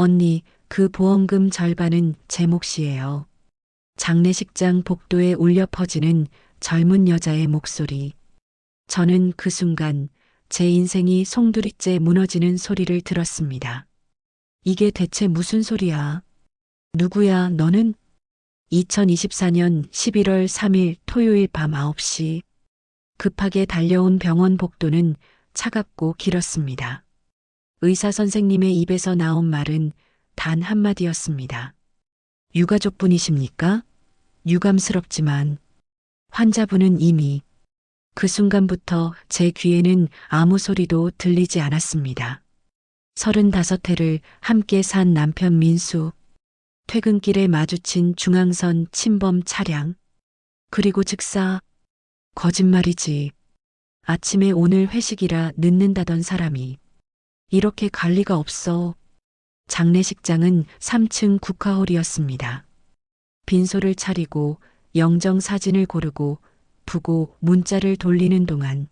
언니, 그 보험금 절반은 제 몫이에요. 장례식장 복도에 울려 퍼지는 젊은 여자의 목소리. 저는 그 순간 제 인생이 송두리째 무너지는 소리를 들었습니다. 이게 대체 무슨 소리야? 누구야, 너는? 2024년 11월 3일 토요일 밤 9시. 급하게 달려온 병원 복도는 차갑고 길었습니다. 의사 선생님의 입에서 나온 말은 단 한마디였습니다. 유가족분이십니까? 유감스럽지만 환자분은 이미 그 순간부터 제 귀에는 아무 소리도 들리지 않았습니다. 35해를 함께 산 남편 민수, 퇴근길에 마주친 중앙선 침범 차량, 그리고 즉사 거짓말이지. 아침에 오늘 회식이라 늦는다던 사람이 이렇게 갈 리가 없어. 장례식장은 3층 국화홀이었습니다. 빈소를 차리고 영정 사진을 고르고 부고 문자를 돌리는 동안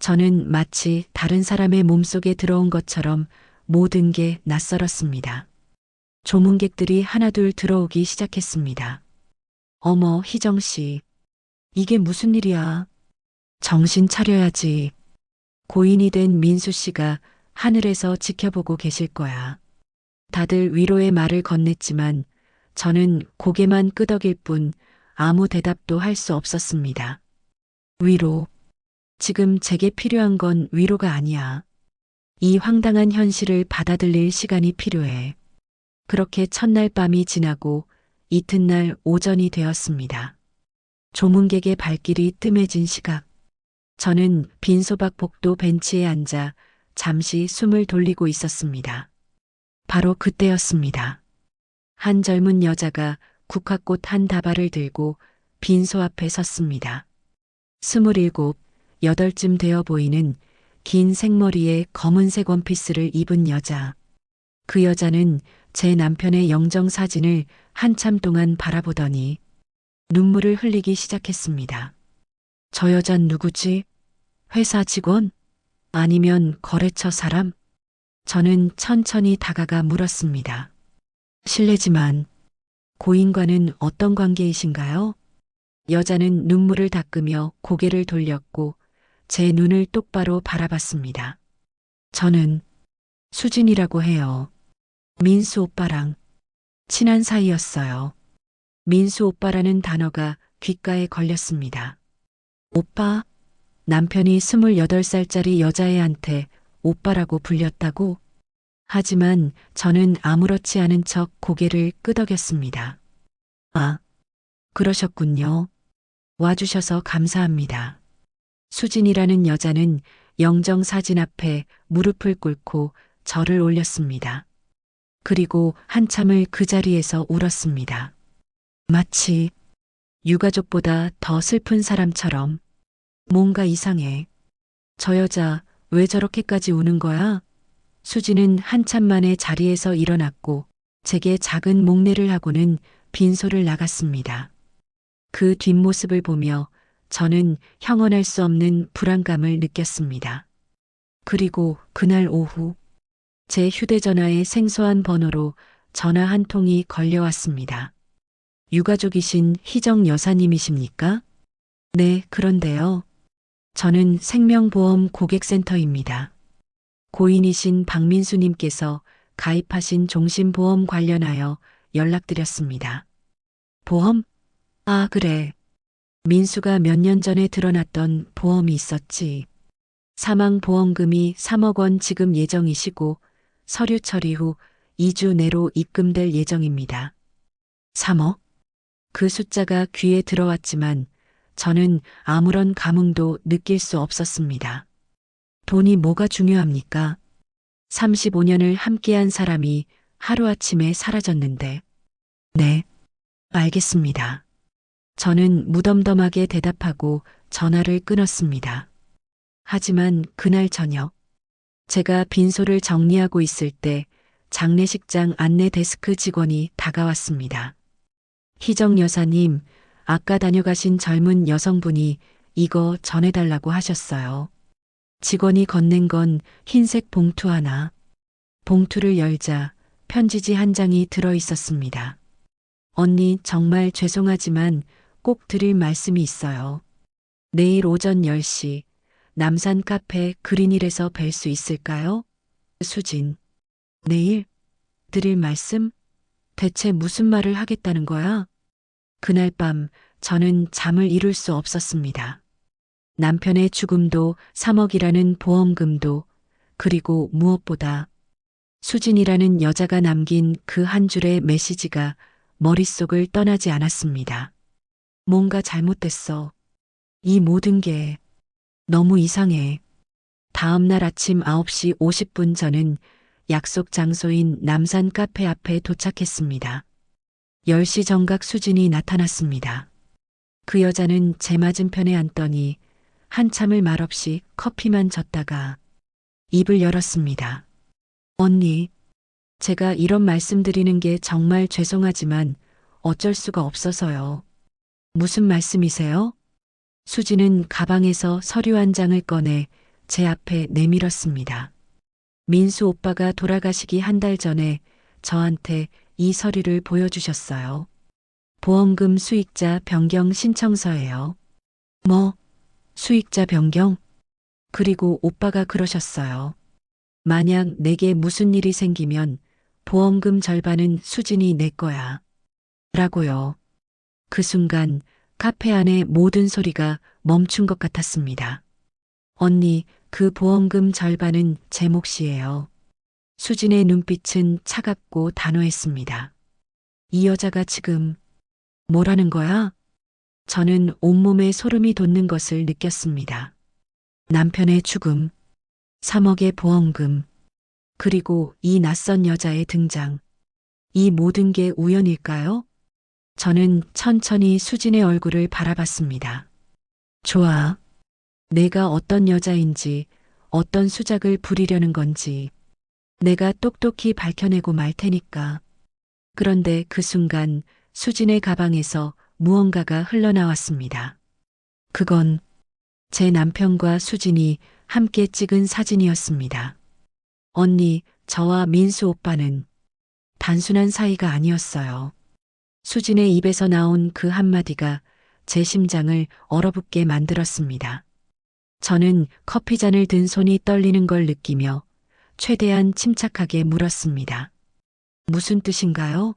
저는 마치 다른 사람의 몸속에 들어온 것처럼 모든 게 낯설었습니다. 조문객들이 하나둘 들어오기 시작했습니다. 어머, 희정 씨. 이게 무슨 일이야? 정신 차려야지. 고인이 된 민수 씨가 하늘에서 지켜보고 계실 거야. 다들 위로의 말을 건넸지만 저는 고개만 끄덕일 뿐 아무 대답도 할 수 없었습니다. 위로. 지금 제게 필요한 건 위로가 아니야. 이 황당한 현실을 받아들일 시간이 필요해. 그렇게 첫날 밤이 지나고 이튿날 오전이 되었습니다. 조문객의 발길이 뜸해진 시각. 저는 빈소박 복도 벤치에 앉아 잠시 숨을 돌리고 있었습니다. 바로 그때였습니다. 한 젊은 여자가 국화꽃 한 다발을 들고 빈소 앞에 섰습니다. 27, 8쯤 되어 보이는 긴 생머리에 검은색 원피스를 입은 여자. 그 여자는 제 남편의 영정 사진을 한참 동안 바라보더니 눈물을 흘리기 시작했습니다. 저 여잔 누구지? 회사 직원? 아니면 거래처 사람? 저는 천천히 다가가 물었습니다. 실례지만 고인과는 어떤 관계이신가요? 여자는 눈물을 닦으며 고개를 돌렸고 제 눈을 똑바로 바라봤습니다. 저는 수진이라고 해요. 민수 오빠랑 친한 사이였어요. 민수 오빠라는 단어가 귓가에 걸렸습니다. 오빠? 남편이 28살짜리 여자애한테 오빠라고 불렸다고? 하지만 저는 아무렇지 않은 척 고개를 끄덕였습니다. 아, 그러셨군요. 와주셔서 감사합니다. 수진이라는 여자는 영정 사진 앞에 무릎을 꿇고 절을 올렸습니다. 그리고 한참을 그 자리에서 울었습니다. 마치 유가족보다 더 슬픈 사람처럼. 뭔가 이상해. 저 여자 왜 저렇게까지 우는 거야? 수지는 한참 만에 자리에서 일어났고 제게 작은 목례를 하고는 빈소를 나갔습니다. 그 뒷모습을 보며 저는 형언할 수 없는 불안감을 느꼈습니다. 그리고 그날 오후 제 휴대전화에 생소한 번호로 전화 한 통이 걸려왔습니다. 유가족이신 희정 여사님이십니까? 네, 그런데요. 저는 생명보험 고객센터입니다. 고인이신 박민수님께서 가입하신 종신보험 관련하여 연락드렸습니다. 보험? 아, 그래. 민수가 몇 년 전에 드러났던 보험이 있었지. 사망보험금이 3억 원 지급 예정이시고 서류 처리 후 2주 내로 입금될 예정입니다. 3억? 그 숫자가 귀에 들어왔지만 저는 아무런 감흥도 느낄 수 없었습니다. 돈이 뭐가 중요합니까? 35년을 함께한 사람이 하루아침에 사라졌는데. 네, 알겠습니다. 저는 무덤덤하게 대답하고 전화를 끊었습니다. 하지만 그날 저녁, 제가 빈소를 정리하고 있을 때 장례식장 안내 데스크 직원이 다가왔습니다. 희정 여사님, 아까 다녀가신 젊은 여성분이 이거 전해달라고 하셨어요. 직원이 건넨 건 흰색 봉투 하나. 봉투를 열자 편지지 한 장이 들어 있었습니다. 언니, 정말 죄송하지만 꼭 드릴 말씀이 있어요. 내일 오전 10시 남산 카페 그린힐에서 뵐 수 있을까요? 수진. 내일? 드릴 말씀? 대체 무슨 말을 하겠다는 거야? 그날 밤 저는 잠을 이룰 수 없었습니다. 남편의 죽음도 3억이라는 보험금도, 그리고 무엇보다 수진이라는 여자가 남긴 그 한 줄의 메시지가 머릿속을 떠나지 않았습니다. 뭔가 잘못됐어. 이 모든 게 너무 이상해. 다음 날 아침 9시 50분 저는 약속 장소인 남산 카페 앞에 도착했습니다. 10시 정각 수진이 나타났습니다. 그 여자는 제 맞은편에 앉더니 한참을 말없이 커피만 젓다가 입을 열었습니다. 언니, 제가 이런 말씀드리는 게 정말 죄송하지만 어쩔 수가 없어서요. 무슨 말씀이세요? 수지는 가방에서 서류 한 장을 꺼내 제 앞에 내밀었습니다. 민수 오빠가 돌아가시기 한 달 전에 저한테 이 서류를 보여주셨어요. 보험금 수익자 변경 신청서예요. 뭐, 수익자 변경? 그리고 오빠가 그러셨어요. 만약 내게 무슨 일이 생기면 보험금 절반은 수진이 내 거야. 라고요. 그 순간 카페 안의 모든 소리가 멈춘 것 같았습니다. 언니, 그 보험금 절반은 제 몫이에요. 수진의 눈빛은 차갑고 단호했습니다. 이 여자가 지금 뭐라는 거야? 저는 온몸에 소름이 돋는 것을 느꼈습니다. 남편의 죽음, 3억의 보험금, 그리고 이 낯선 여자의 등장. 이 모든 게 우연일까요? 저는 천천히 수진의 얼굴을 바라봤습니다. 좋아. 내가 어떤 여자인지, 어떤 수작을 부리려는 건지, 내가 똑똑히 밝혀내고 말 테니까. 그런데 그 순간 수진의 가방에서 무언가가 흘러나왔습니다. 그건 제 남편과 수진이 함께 찍은 사진이었습니다. 언니, 저와 민수 오빠는 단순한 사이가 아니었어요. 수진의 입에서 나온 그 한마디가 제 심장을 얼어붙게 만들었습니다. 저는 커피잔을 든 손이 떨리는 걸 느끼며 최대한 침착하게 물었습니다. 무슨 뜻인가요?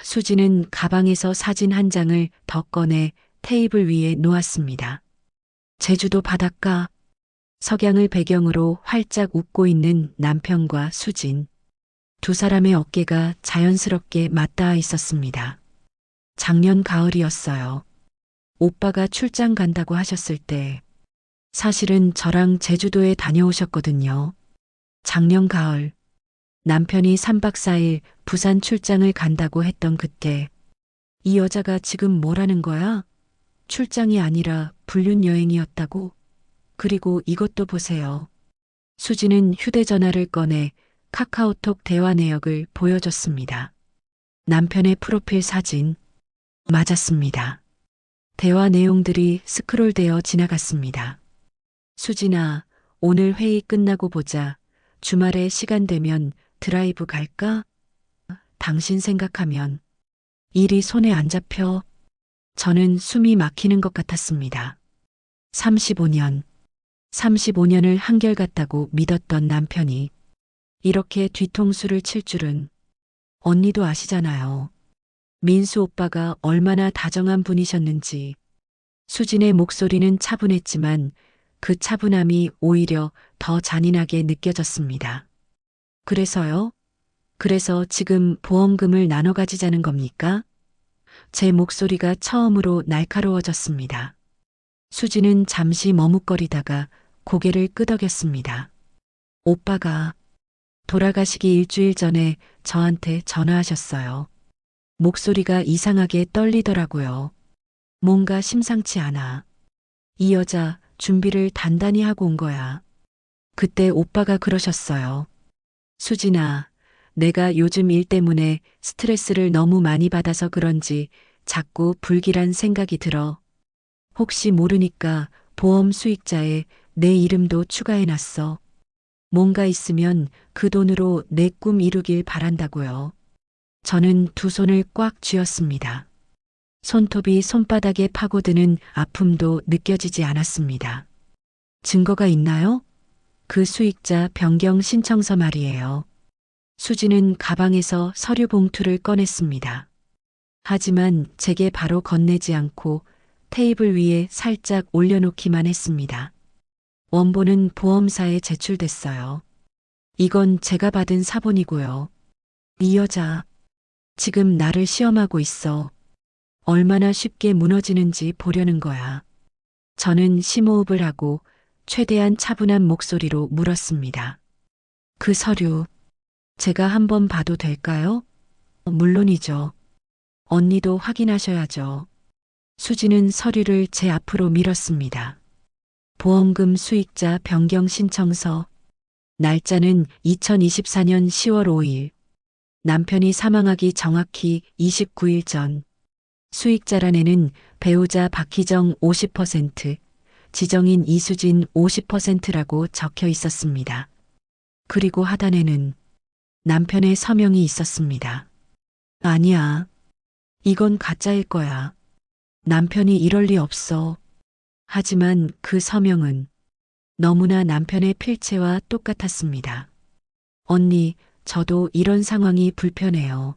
수진은 가방에서 사진 한 장을 더 꺼내 테이블 위에 놓았습니다. 제주도 바닷가, 석양을 배경으로 활짝 웃고 있는 남편과 수진. 두 사람의 어깨가 자연스럽게 맞닿아 있었습니다. 작년 가을이었어요. 오빠가 출장 간다고 하셨을 때 사실은 저랑 제주도에 다녀오셨거든요. 작년 가을 남편이 3박 4일 부산 출장을 간다고 했던 그때 이 여자가 지금 뭐라는 거야? 출장이 아니라 불륜 여행이었다고? 그리고 이것도 보세요. 수지는 휴대전화를 꺼내 카카오톡 대화 내역을 보여줬습니다. 남편의 프로필 사진. 맞았습니다. 대화 내용들이 스크롤되어 지나갔습니다. 수진아, 오늘 회의 끝나고 보자. 주말에 시간 되면 드라이브 갈까? 당신 생각하면 일이 손에 안 잡혀. 저는 숨이 막히는 것 같았습니다. 35년을 한결같다고 믿었던 남편이 이렇게 뒤통수를 칠 줄은. 언니도 아시잖아요. 민수 오빠가 얼마나 다정한 분이셨는지. 수진의 목소리는 차분했지만 그 차분함이 오히려 더 잔인하게 느껴졌습니다. 그래서요? 그래서 지금 보험금을 나눠 가지자는 겁니까? 제 목소리가 처음으로 날카로워졌습니다. 수지는 잠시 머뭇거리다가 고개를 끄덕였습니다. 오빠가 돌아가시기 일주일 전에 저한테 전화하셨어요. 목소리가 이상하게 떨리더라고요. 뭔가 심상치 않아. 이 여자 준비를 단단히 하고 온 거야. 그때 오빠가 그러셨어요. 수진아, 내가 요즘 일 때문에 스트레스를 너무 많이 받아서 그런지 자꾸 불길한 생각이 들어. 혹시 모르니까 보험 수익자에 내 이름도 추가해놨어. 뭔가 있으면 그 돈으로 내 꿈 이루길 바란다고요. 저는 두 손을 꽉 쥐었습니다. 손톱이 손바닥에 파고드는 아픔도 느껴지지 않았습니다. 증거가 있나요? 그 수익자 변경 신청서 말이에요. 수지는 가방에서 서류 봉투를 꺼냈습니다. 하지만 제게 바로 건네지 않고 테이블 위에 살짝 올려놓기만 했습니다. 원본은 보험사에 제출됐어요. 이건 제가 받은 사본이고요. 이 여자, 지금 나를 시험하고 있어. 얼마나 쉽게 무너지는지 보려는 거야. 저는 심호흡을 하고 최대한 차분한 목소리로 물었습니다. 그 서류, 제가 한번 봐도 될까요? 물론이죠. 언니도 확인하셔야죠. 수지는 서류를 제 앞으로 밀었습니다. 보험금 수익자 변경 신청서. 날짜는 2024년 10월 5일. 남편이 사망하기 정확히 29일 전. 수익자란에는 배우자 박희정 50%, 지정인 이수진 50%라고 적혀 있었습니다. 그리고 하단에는 남편의 서명이 있었습니다. 아니야. 이건 가짜일 거야. 남편이 이럴 리 없어. 하지만 그 서명은 너무나 남편의 필체와 똑같았습니다. 언니, 저도 이런 상황이 불편해요.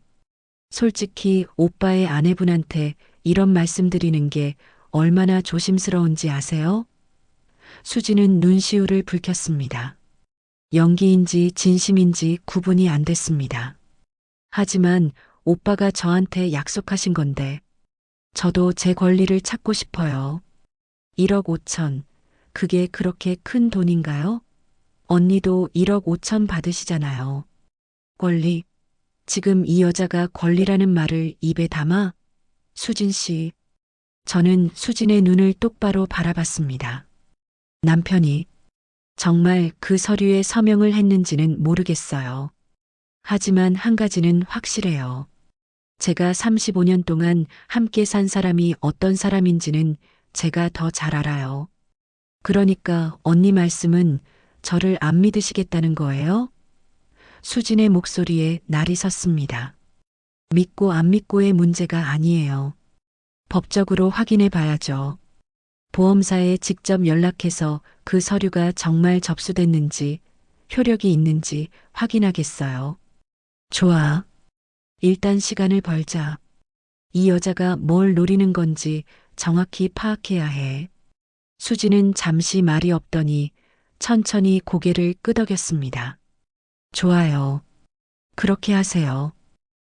솔직히 오빠의 아내분한테 이런 말씀 드리는 게 얼마나 조심스러운지 아세요? 수지는 눈시울을 붉혔습니다. 연기인지 진심인지 구분이 안 됐습니다. 하지만 오빠가 저한테 약속하신 건데 저도 제 권리를 찾고 싶어요. 1억 5천. 그게 그렇게 큰 돈인가요? 언니도 1억 5천 받으시잖아요. 권리. 지금 이 여자가 권리라는 말을 입에 담아? 수진 씨. 저는 수진의 눈을 똑바로 바라봤습니다. 남편이 정말 그 서류에 서명을 했는지는 모르겠어요. 하지만 한 가지는 확실해요. 제가 35년 동안 함께 산 사람이 어떤 사람인지는 제가 더 잘 알아요. 그러니까 언니 말씀은 저를 안 믿으시겠다는 거예요? 수진의 목소리에 날이 섰습니다. 믿고 안 믿고의 문제가 아니에요. 법적으로 확인해 봐야죠. 보험사에 직접 연락해서 그 서류가 정말 접수됐는지, 효력이 있는지 확인하겠어요. 좋아. 일단 시간을 벌자. 이 여자가 뭘 노리는 건지 정확히 파악해야 해. 수지는 잠시 말이 없더니 천천히 고개를 끄덕였습니다. 좋아요. 그렇게 하세요.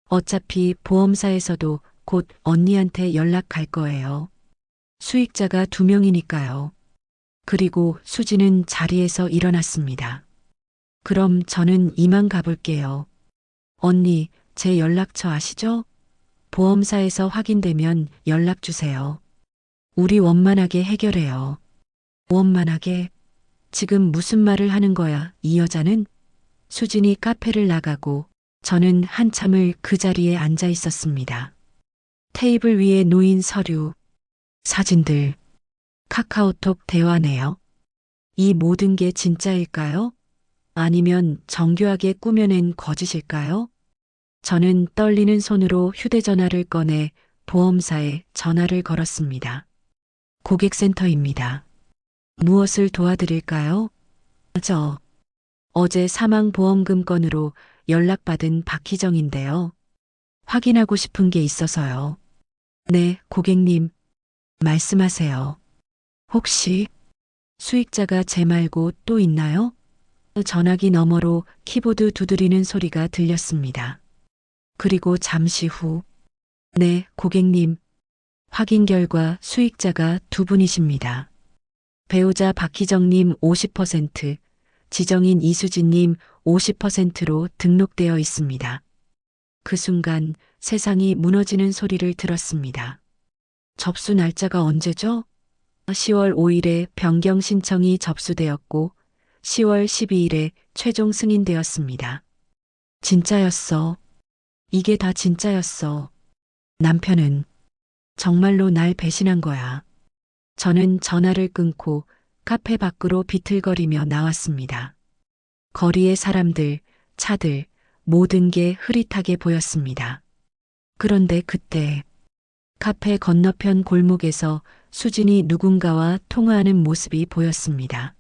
어차피 보험사에서도 곧 언니한테 연락 갈 거예요. 수익자가 2명이니까요. 그리고 수지는 자리에서 일어났습니다. 그럼 저는 이만 가볼게요. 언니, 제 연락처 아시죠? 보험사에서 확인되면 연락 주세요. 우리 원만하게 해결해요. 원만하게? 지금 무슨 말을 하는 거야, 이 여자는? 수진이 카페를 나가고 저는 한참을 그 자리에 앉아 있었습니다. 테이블 위에 놓인 서류, 사진들, 카카오톡 대화네요. 이 모든 게 진짜일까요? 아니면 정교하게 꾸며낸 거짓일까요? 저는 떨리는 손으로 휴대전화를 꺼내 보험사에 전화를 걸었습니다. 고객센터입니다. 무엇을 도와드릴까요? 저 어제 사망보험금 건으로 연락받은 박희정인데요. 확인하고 싶은 게 있어서요. 네, 고객님. 말씀하세요. 혹시 수익자가 제 말고 또 있나요? 전화기 너머로 키보드 두드리는 소리가 들렸습니다. 그리고 잠시 후, 네, 고객님. 확인 결과 수익자가 2분이십니다. 배우자 박희정님 50%, 지정인 이수진님 50%로 등록되어 있습니다. 그 순간 세상이 무너지는 소리를 들었습니다. 접수 날짜가 언제죠? 10월 5일에 변경 신청이 접수되었고 10월 12일에 최종 승인되었습니다. 진짜였어. 이게 다 진짜였어. 남편은 정말로 날 배신한 거야. 저는 전화를 끊고 카페 밖으로 비틀거리며 나왔습니다. 거리의 사람들, 차들, 모든 게 흐릿하게 보였습니다. 그런데 그때 카페 건너편 골목에서 수진이 누군가와 통화하는 모습이 보였습니다.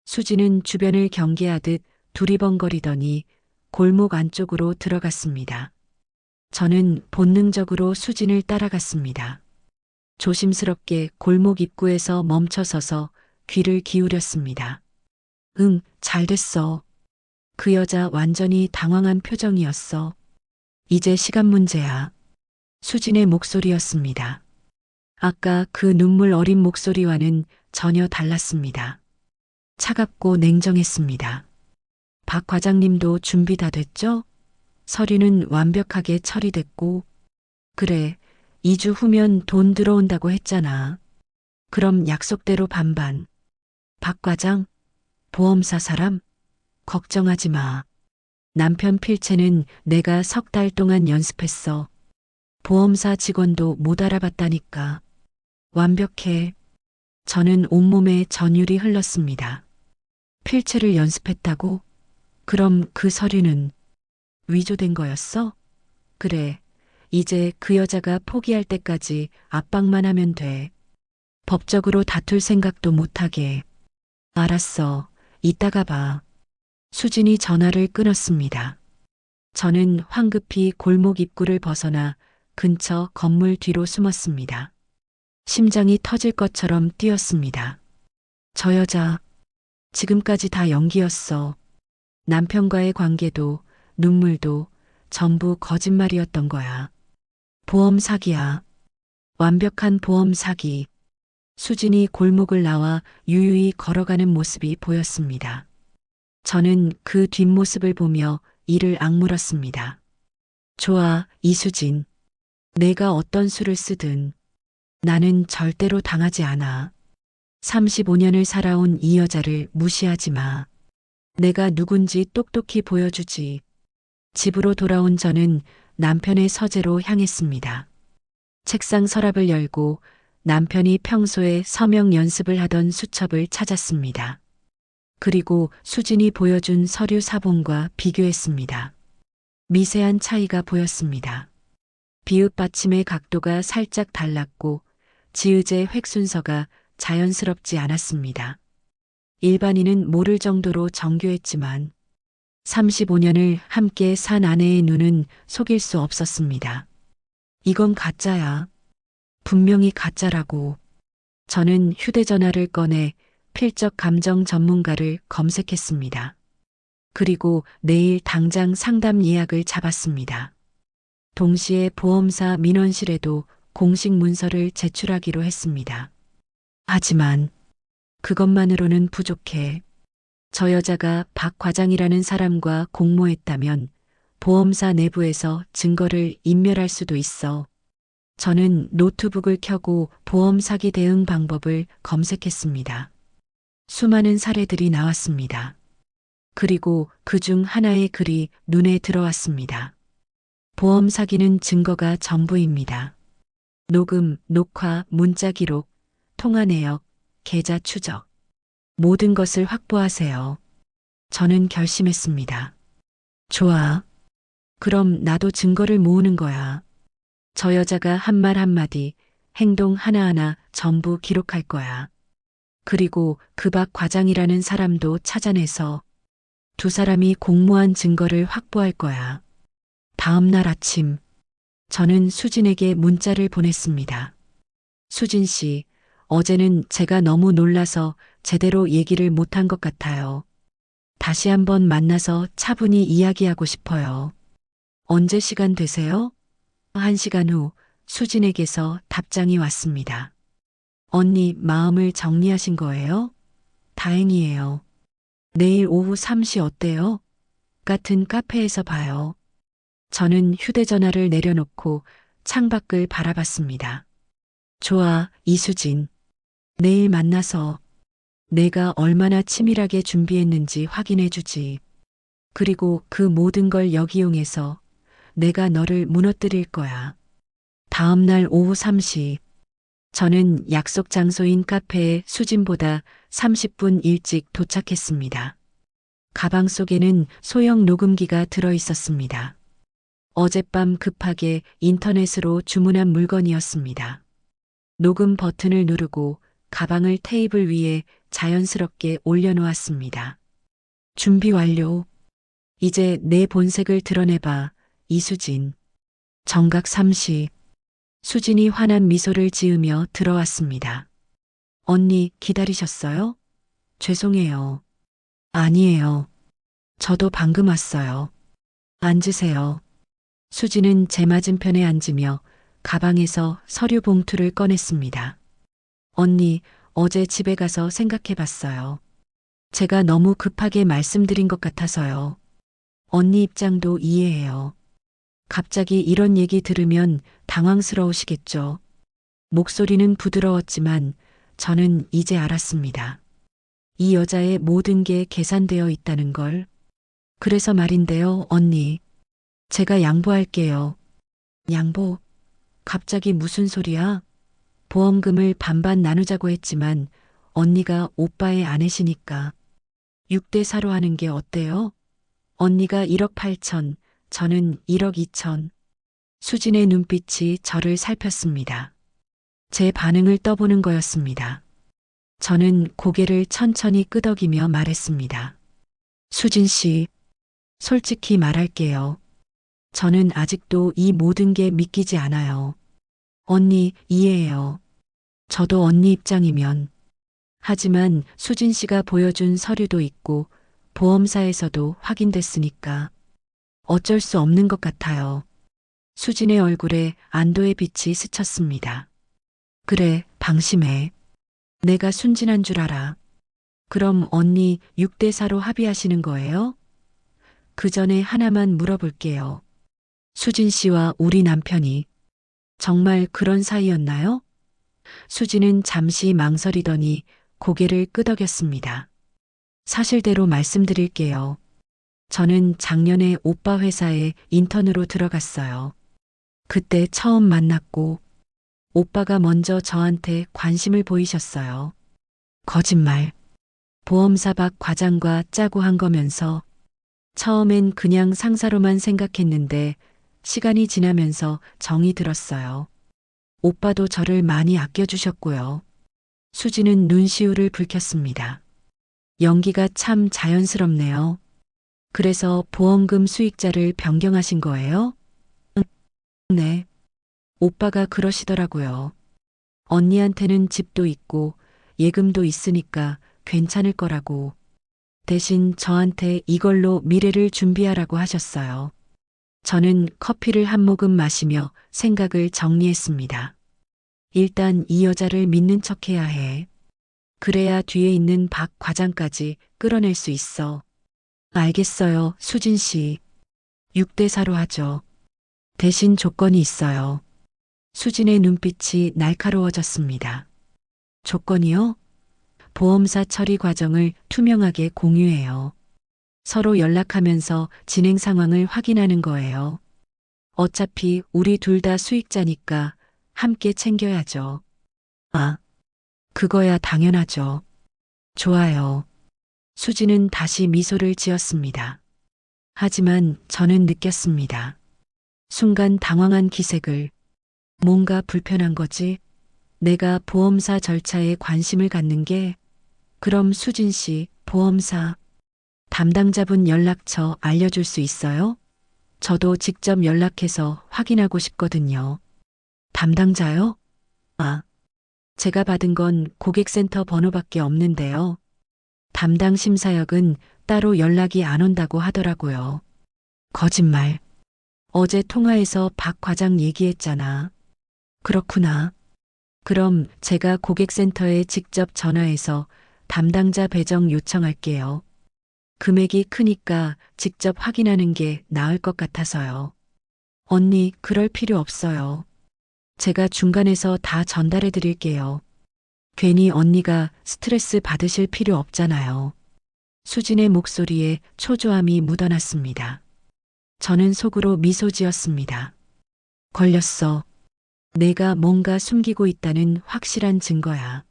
수진은 주변을 경계하듯 두리번거리더니 골목 안쪽으로 들어갔습니다. 저는 본능적으로 수진을 따라갔습니다. 조심스럽게 골목 입구에서 멈춰서서 귀를 기울였습니다. 응, 잘 됐어. 그 여자 완전히 당황한 표정이었어. 이제 시간 문제야. 수진의 목소리였습니다. 아까 그 눈물 어린 목소리와는 전혀 달랐습니다. 차갑고 냉정했습니다. 박 과장님도 준비 다 됐죠? 서류는 완벽하게 처리됐고, 그래, 2주 후면 돈 들어온다고 했잖아. 그럼 약속대로 반반. 박 과장, 보험사 사람? 걱정하지 마. 남편 필체는 내가 3달 동안 연습했어. 보험사 직원도 못 알아봤다니까. 완벽해. 저는 온몸에 전율이 흘렀습니다. 필체를 연습했다고? 그럼 그 서류는 위조된 거였어? 그래. 이제 그 여자가 포기할 때까지 압박만 하면 돼. 법적으로 다툴 생각도 못하게. 알았어. 이따가 봐. 수진이 전화를 끊었습니다. 저는 황급히 골목 입구를 벗어나 근처 건물 뒤로 숨었습니다. 심장이 터질 것처럼 뛰었습니다. 저 여자, 지금까지 다 연기였어. 남편과의 관계도, 눈물도 전부 거짓말이었던 거야. 보험 사기야. 완벽한 보험 사기. 수진이 골목을 나와 유유히 걸어가는 모습이 보였습니다. 저는 그 뒷모습을 보며 이를 악물었습니다. 좋아, 이수진. 내가 어떤 수를 쓰든 나는 절대로 당하지 않아. 35년을 살아온 이 여자를 무시하지 마. 내가 누군지 똑똑히 보여주지. 집으로 돌아온 저는 남편의 서재로 향했습니다. 책상 서랍을 열고 남편이 평소에 서명 연습을 하던 수첩을 찾았습니다. 그리고 수진이 보여준 서류 사본과 비교했습니다. 미세한 차이가 보였습니다. 비읍 받침의 각도가 살짝 달랐고 지읒의 획순서가 자연스럽지 않았습니다. 일반인은 모를 정도로 정교했지만 35년을 함께 산 아내의 눈은 속일 수 없었습니다. 이건 가짜야. 분명히 가짜라고. 저는 휴대전화를 꺼내 필적 감정 전문가를 검색했습니다. 그리고 내일 당장 상담 예약을 잡았습니다. 동시에 보험사 민원실에도 공식 문서를 제출하기로 했습니다. 하지만 그것만으로는 부족해. 저 여자가 박 과장이라는 사람과 공모했다면 보험사 내부에서 증거를 인멸할 수도 있어. 저는 노트북을 켜고 보험 사기 대응 방법을 검색했습니다. 수많은 사례들이 나왔습니다. 그리고 그중 하나의 글이 눈에 들어왔습니다. 보험 사기는 증거가 전부입니다. 녹음, 녹화, 문자 기록, 통화 내역, 계좌 추적. 모든 것을 확보하세요. 저는 결심했습니다. 좋아. 그럼 나도 증거를 모으는 거야. 저 여자가 한 말 한마디, 행동 하나하나 전부 기록할 거야. 그리고 그 박 과장이라는 사람도 찾아내서 두 사람이 공모한 증거를 확보할 거야. 다음 날 아침, 저는 수진에게 문자를 보냈습니다. 수진 씨, 어제는 제가 너무 놀라서 제대로 얘기를 못한 것 같아요. 다시 한번 만나서 차분히 이야기하고 싶어요. 언제 시간 되세요? 1시간 후 수진에게서 답장이 왔습니다. 언니 마음을 정리하신 거예요? 다행이에요. 내일 오후 3시 어때요? 같은 카페에서 봐요. 저는 휴대전화를 내려놓고 창밖을 바라봤습니다. 좋아, 이수진. 내일 만나서 내가 얼마나 치밀하게 준비했는지 확인해주지. 그리고 그 모든 걸 역이용해서 내가 너를 무너뜨릴 거야. 다음 날 오후 3시. 저는 약속 장소인 카페에 수진보다 30분 일찍 도착했습니다. 가방 속에는 소형 녹음기가 들어 있었습니다. 어젯밤 급하게 인터넷으로 주문한 물건이었습니다. 녹음 버튼을 누르고 가방을 테이블 위에 자연스럽게 올려놓았습니다. 준비 완료. 이제 내 본색을 드러내봐, 이수진. 정각 3시. 수진이 환한 미소를 지으며 들어왔습니다. 언니 기다리셨어요? 죄송해요. 아니에요. 저도 방금 왔어요. 앉으세요. 수진은 제 맞은편에 앉으며 가방에서 서류 봉투를 꺼냈습니다. 언니, 어제 집에 가서 생각해 봤어요. 제가 너무 급하게 말씀드린 것 같아서요. 언니 입장도 이해해요. 갑자기 이런 얘기 들으면 당황스러우시겠죠. 목소리는 부드러웠지만 저는 이제 알았습니다. 이 여자의 모든 게 계산되어 있다는 걸. 그래서 말인데요, 언니. 제가 양보할게요. 양보? 갑자기 무슨 소리야? 보험금을 반반 나누자고 했지만 언니가 오빠의 아내시니까 6대 4로 하는 게 어때요? 언니가 1억 8천, 저는 1억 2천. 수진의 눈빛이 저를 살폈습니다. 제 반응을 떠보는 거였습니다. 저는 고개를 천천히 끄덕이며 말했습니다. 수진 씨, 솔직히 말할게요. 저는 아직도 이 모든 게 믿기지 않아요. 언니, 이해해요. 저도 언니 입장이면. 하지만 수진 씨가 보여준 서류도 있고 보험사에서도 확인됐으니까 어쩔 수 없는 것 같아요. 수진의 얼굴에 안도의 빛이 스쳤습니다. 그래, 방심해. 내가 순진한 줄 알아. 그럼 언니 6대 4로 합의하시는 거예요? 그 전에 하나만 물어볼게요. 수진 씨와 우리 남편이 정말 그런 사이였나요? 수진은 잠시 망설이더니 고개를 끄덕였습니다. 사실대로 말씀드릴게요. 저는 작년에 오빠 회사에 인턴으로 들어갔어요. 그때 처음 만났고 오빠가 먼저 저한테 관심을 보이셨어요. 거짓말. 보험사 박 과장과 짜고 한 거면서 처음엔 그냥 상사로만 생각했는데 시간이 지나면서 정이 들었어요. 오빠도 저를 많이 아껴주셨고요. 수지는 눈시울을 붉혔습니다. 연기가 참 자연스럽네요. 그래서 보험금 수익자를 변경하신 거예요? 네. 오빠가 그러시더라고요. 언니한테는 집도 있고 예금도 있으니까 괜찮을 거라고. 대신 저한테 이걸로 미래를 준비하라고 하셨어요. 저는 커피를 한 모금 마시며 생각을 정리했습니다. 일단 이 여자를 믿는 척해야 해. 그래야 뒤에 있는 박 과장까지 끌어낼 수 있어. 알겠어요, 수진 씨. 6대 4로 하죠. 대신 조건이 있어요. 수진의 눈빛이 날카로워졌습니다. 조건이요? 보험사 처리 과정을 투명하게 공유해요. 서로 연락하면서 진행 상황을 확인하는 거예요. 어차피 우리 둘 다 수익자니까 함께 챙겨야죠. 아, 그거야 당연하죠. 좋아요. 수지는 다시 미소를 지었습니다. 하지만 저는 느꼈습니다. 순간 당황한 기색을. 뭔가 불편한 거지? 내가 보험사 절차에 관심을 갖는 게. 그럼 수진 씨, 보험사 담당자분 연락처 알려줄 수 있어요? 저도 직접 연락해서 확인하고 싶거든요. 담당자요? 아, 제가 받은 건 고객센터 번호밖에 없는데요. 담당 심사역은 따로 연락이 안 온다고 하더라고요. 거짓말. 어제 통화에서 박 과장 얘기했잖아. 그렇구나. 그럼 제가 고객센터에 직접 전화해서 담당자 배정 요청할게요. 금액이 크니까 직접 확인하는 게 나을 것 같아서요. 언니, 그럴 필요 없어요. 제가 중간에서 다 전달해 드릴게요. 괜히 언니가 스트레스 받으실 필요 없잖아요. 수진의 목소리에 초조함이 묻어났습니다. 저는 속으로 미소 지었습니다. 걸렸어. 내가 뭔가 숨기고 있다는 확실한 증거야.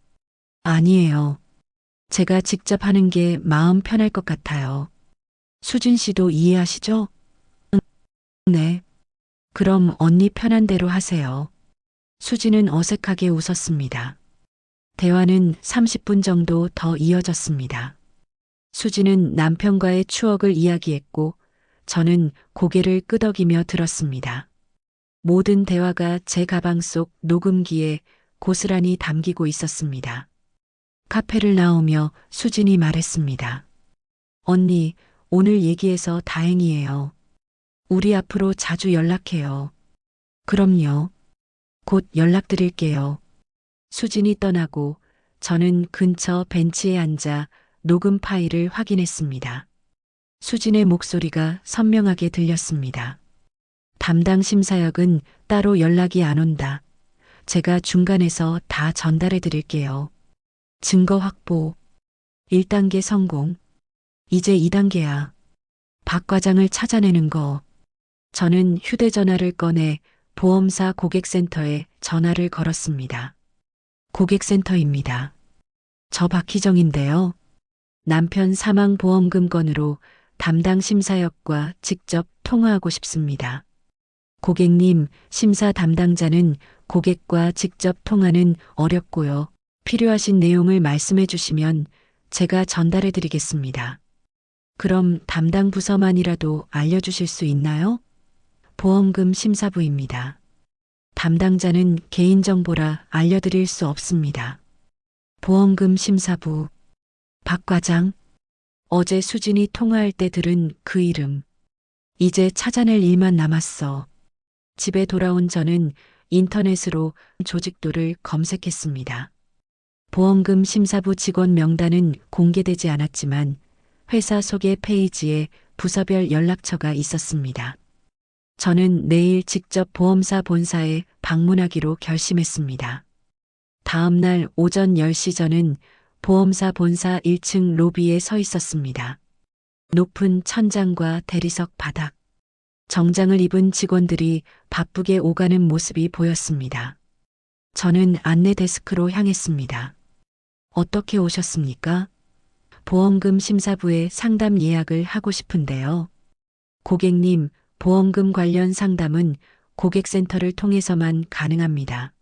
아니에요. 제가 직접 하는 게 마음 편할 것 같아요. 수진 씨도 이해하시죠? 네. 그럼 언니 편한 대로 하세요. 수진은 어색하게 웃었습니다. 대화는 30분 정도 더 이어졌습니다. 수진은 남편과의 추억을 이야기했고 저는 고개를 끄덕이며 들었습니다. 모든 대화가 제 가방 속 녹음기에 고스란히 담기고 있었습니다. 카페를 나오며 수진이 말했습니다. 언니, 오늘 얘기해서 다행이에요. 우리 앞으로 자주 연락해요. 그럼요. 곧 연락드릴게요. 수진이 떠나고 저는 근처 벤치에 앉아 녹음 파일을 확인했습니다. 수진의 목소리가 선명하게 들렸습니다. 담당 심사역은 따로 연락이 안 온다. 제가 중간에서 다 전달해 드릴게요. 증거 확보. 1단계 성공. 이제 2단계야. 박 과장을 찾아내는 거. 저는 휴대전화를 꺼내 보험사 고객센터에 전화를 걸었습니다. 고객센터입니다. 저 박희정인데요. 남편 사망보험금 건으로 담당 심사역과 직접 통화하고 싶습니다. 고객님, 심사 담당자는 고객과 직접 통화는 어렵고요. 필요하신 내용을 말씀해 주시면 제가 전달해 드리겠습니다. 그럼 담당 부서만이라도 알려주실 수 있나요? 보험금 심사부입니다. 담당자는 개인정보라 알려드릴 수 없습니다. 보험금 심사부. 박 과장. 어제 수진이 통화할 때 들은 그 이름. 이제 찾아낼 일만 남았어. 집에 돌아온 저는 인터넷으로 조직도를 검색했습니다. 보험금 심사부 직원 명단은 공개되지 않았지만 회사 소개 페이지에 부서별 연락처가 있었습니다. 저는 내일 직접 보험사 본사에 방문하기로 결심했습니다. 다음 날 오전 10시 저는 보험사 본사 1층 로비에 서 있었습니다. 높은 천장과 대리석 바닥. 정장을 입은 직원들이 바쁘게 오가는 모습이 보였습니다. 저는 안내 데스크로 향했습니다. 어떻게 오셨습니까? 보험금 심사부에 상담 예약을 하고 싶은데요. 고객님, 보험금 관련 상담은 고객센터를 통해서만 가능합니다.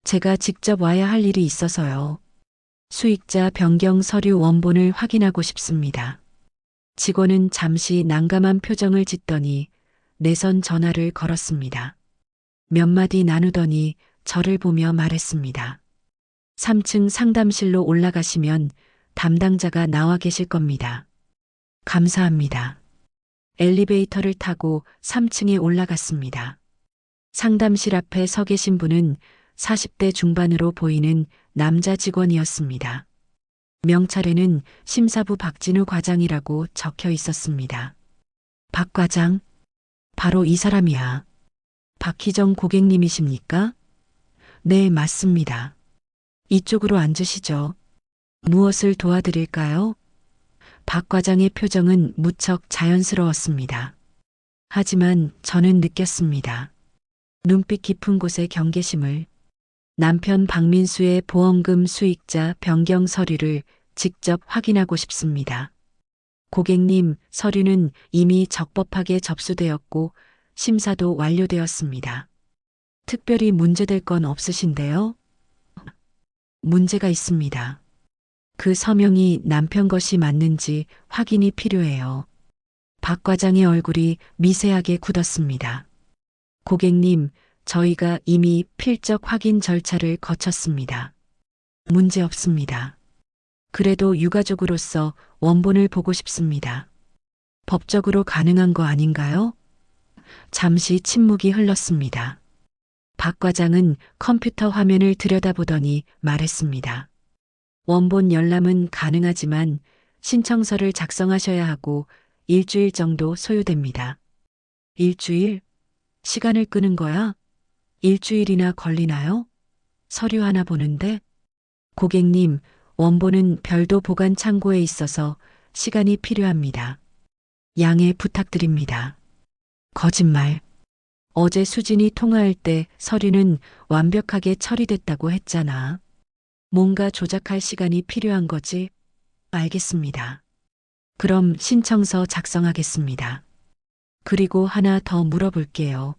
제가 직접 와야 할 일이 있어서요. 수익자 변경 서류 원본을 확인하고 싶습니다. 직원은 잠시 난감한 표정을 짓더니 내선 전화를 걸었습니다. 몇 마디 나누더니 저를 보며 말했습니다. 3층 상담실로 올라가시면 담당자가 나와 계실 겁니다. 감사합니다. 엘리베이터를 타고 3층에 올라갔습니다. 상담실 앞에 서 계신 분은 40대 중반으로 보이는 남자 직원이었습니다. 명찰에는 심사부 박진우 과장이라고 적혀 있었습니다. 박 과장, 바로 이 사람이야. 박희정 고객님이십니까? 네, 맞습니다. 이쪽으로 앉으시죠. 무엇을 도와드릴까요? 박 과장의 표정은 무척 자연스러웠습니다. 하지만 저는 느꼈습니다. 눈빛 깊은 곳의 경계심을. 남편 박민수의 보험금 수익자 변경 서류를 직접 확인하고 싶습니다. 고객님, 서류는 이미 적법하게 접수되었고 심사도 완료되었습니다. 특별히 문제될 건 없으신데요? 문제가 있습니다. 그 서명이 남편 것이 맞는지 확인이 필요해요. 박 과장의 얼굴이 미세하게 굳었습니다. 고객님, 저희가 이미 필적 확인 절차를 거쳤습니다. 문제 없습니다. 그래도 유가족으로서 원본을 보고 싶습니다. 법적으로 가능한 거 아닌가요? 잠시 침묵이 흘렀습니다. 박 과장은 컴퓨터 화면을 들여다보더니 말했습니다. 원본 열람은 가능하지만 신청서를 작성하셔야 하고 일주일 정도 소요됩니다. 일주일? 시간을 끄는 거야? 일주일이나 걸리나요? 서류 하나 보는데? 고객님, 원본은 별도 보관 창고에 있어서 시간이 필요합니다. 양해 부탁드립니다. 거짓말. 어제 수진이 통화할 때 서류는 완벽하게 처리됐다고 했잖아. 뭔가 조작할 시간이 필요한 거지? 알겠습니다. 그럼 신청서 작성하겠습니다. 그리고 하나 더 물어볼게요.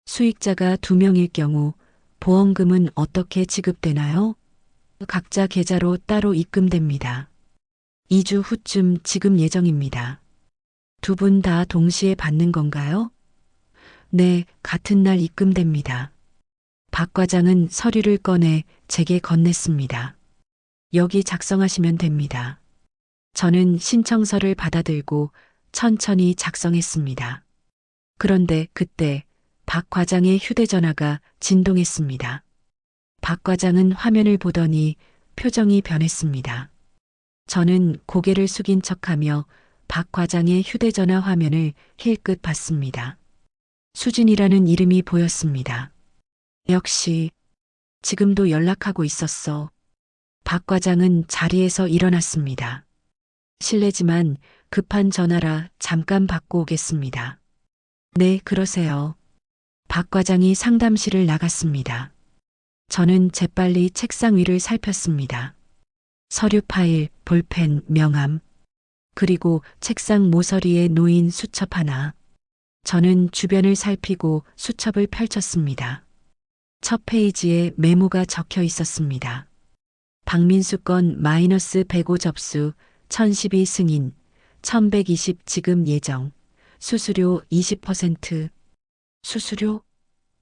수익자가 2명일 경우 보험금은 어떻게 지급되나요? 각자 계좌로 따로 입금됩니다. 2주 후쯤 지급 예정입니다. 두 분 다 동시에 받는 건가요? 네, 같은 날 입금됩니다. 박 과장은 서류를 꺼내 제게 건넸습니다. 여기 작성하시면 됩니다. 저는 신청서를 받아들고 천천히 작성했습니다. 그런데 그때 박 과장의 휴대전화가 진동했습니다. 박 과장은 화면을 보더니 표정이 변했습니다. 저는 고개를 숙인 척하며 박 과장의 휴대전화 화면을 힐끗 봤습니다. 수진이라는 이름이 보였습니다. 역시 지금도 연락하고 있었어. 박 과장은 자리에서 일어났습니다. 실례지만 급한 전화라 잠깐 받고 오겠습니다. 네, 그러세요. 박 과장이 상담실을 나갔습니다. 저는 재빨리 책상 위를 살폈습니다. 서류 파일, 볼펜, 명함, 그리고 책상 모서리에 놓인 수첩 하나. 저는 주변을 살피고 수첩을 펼쳤습니다. 첫 페이지에 메모가 적혀 있었습니다. 박민수 건 마이너스 105 접수, 1012 승인, 1120 지급 예정, 수수료 20%. 수수료?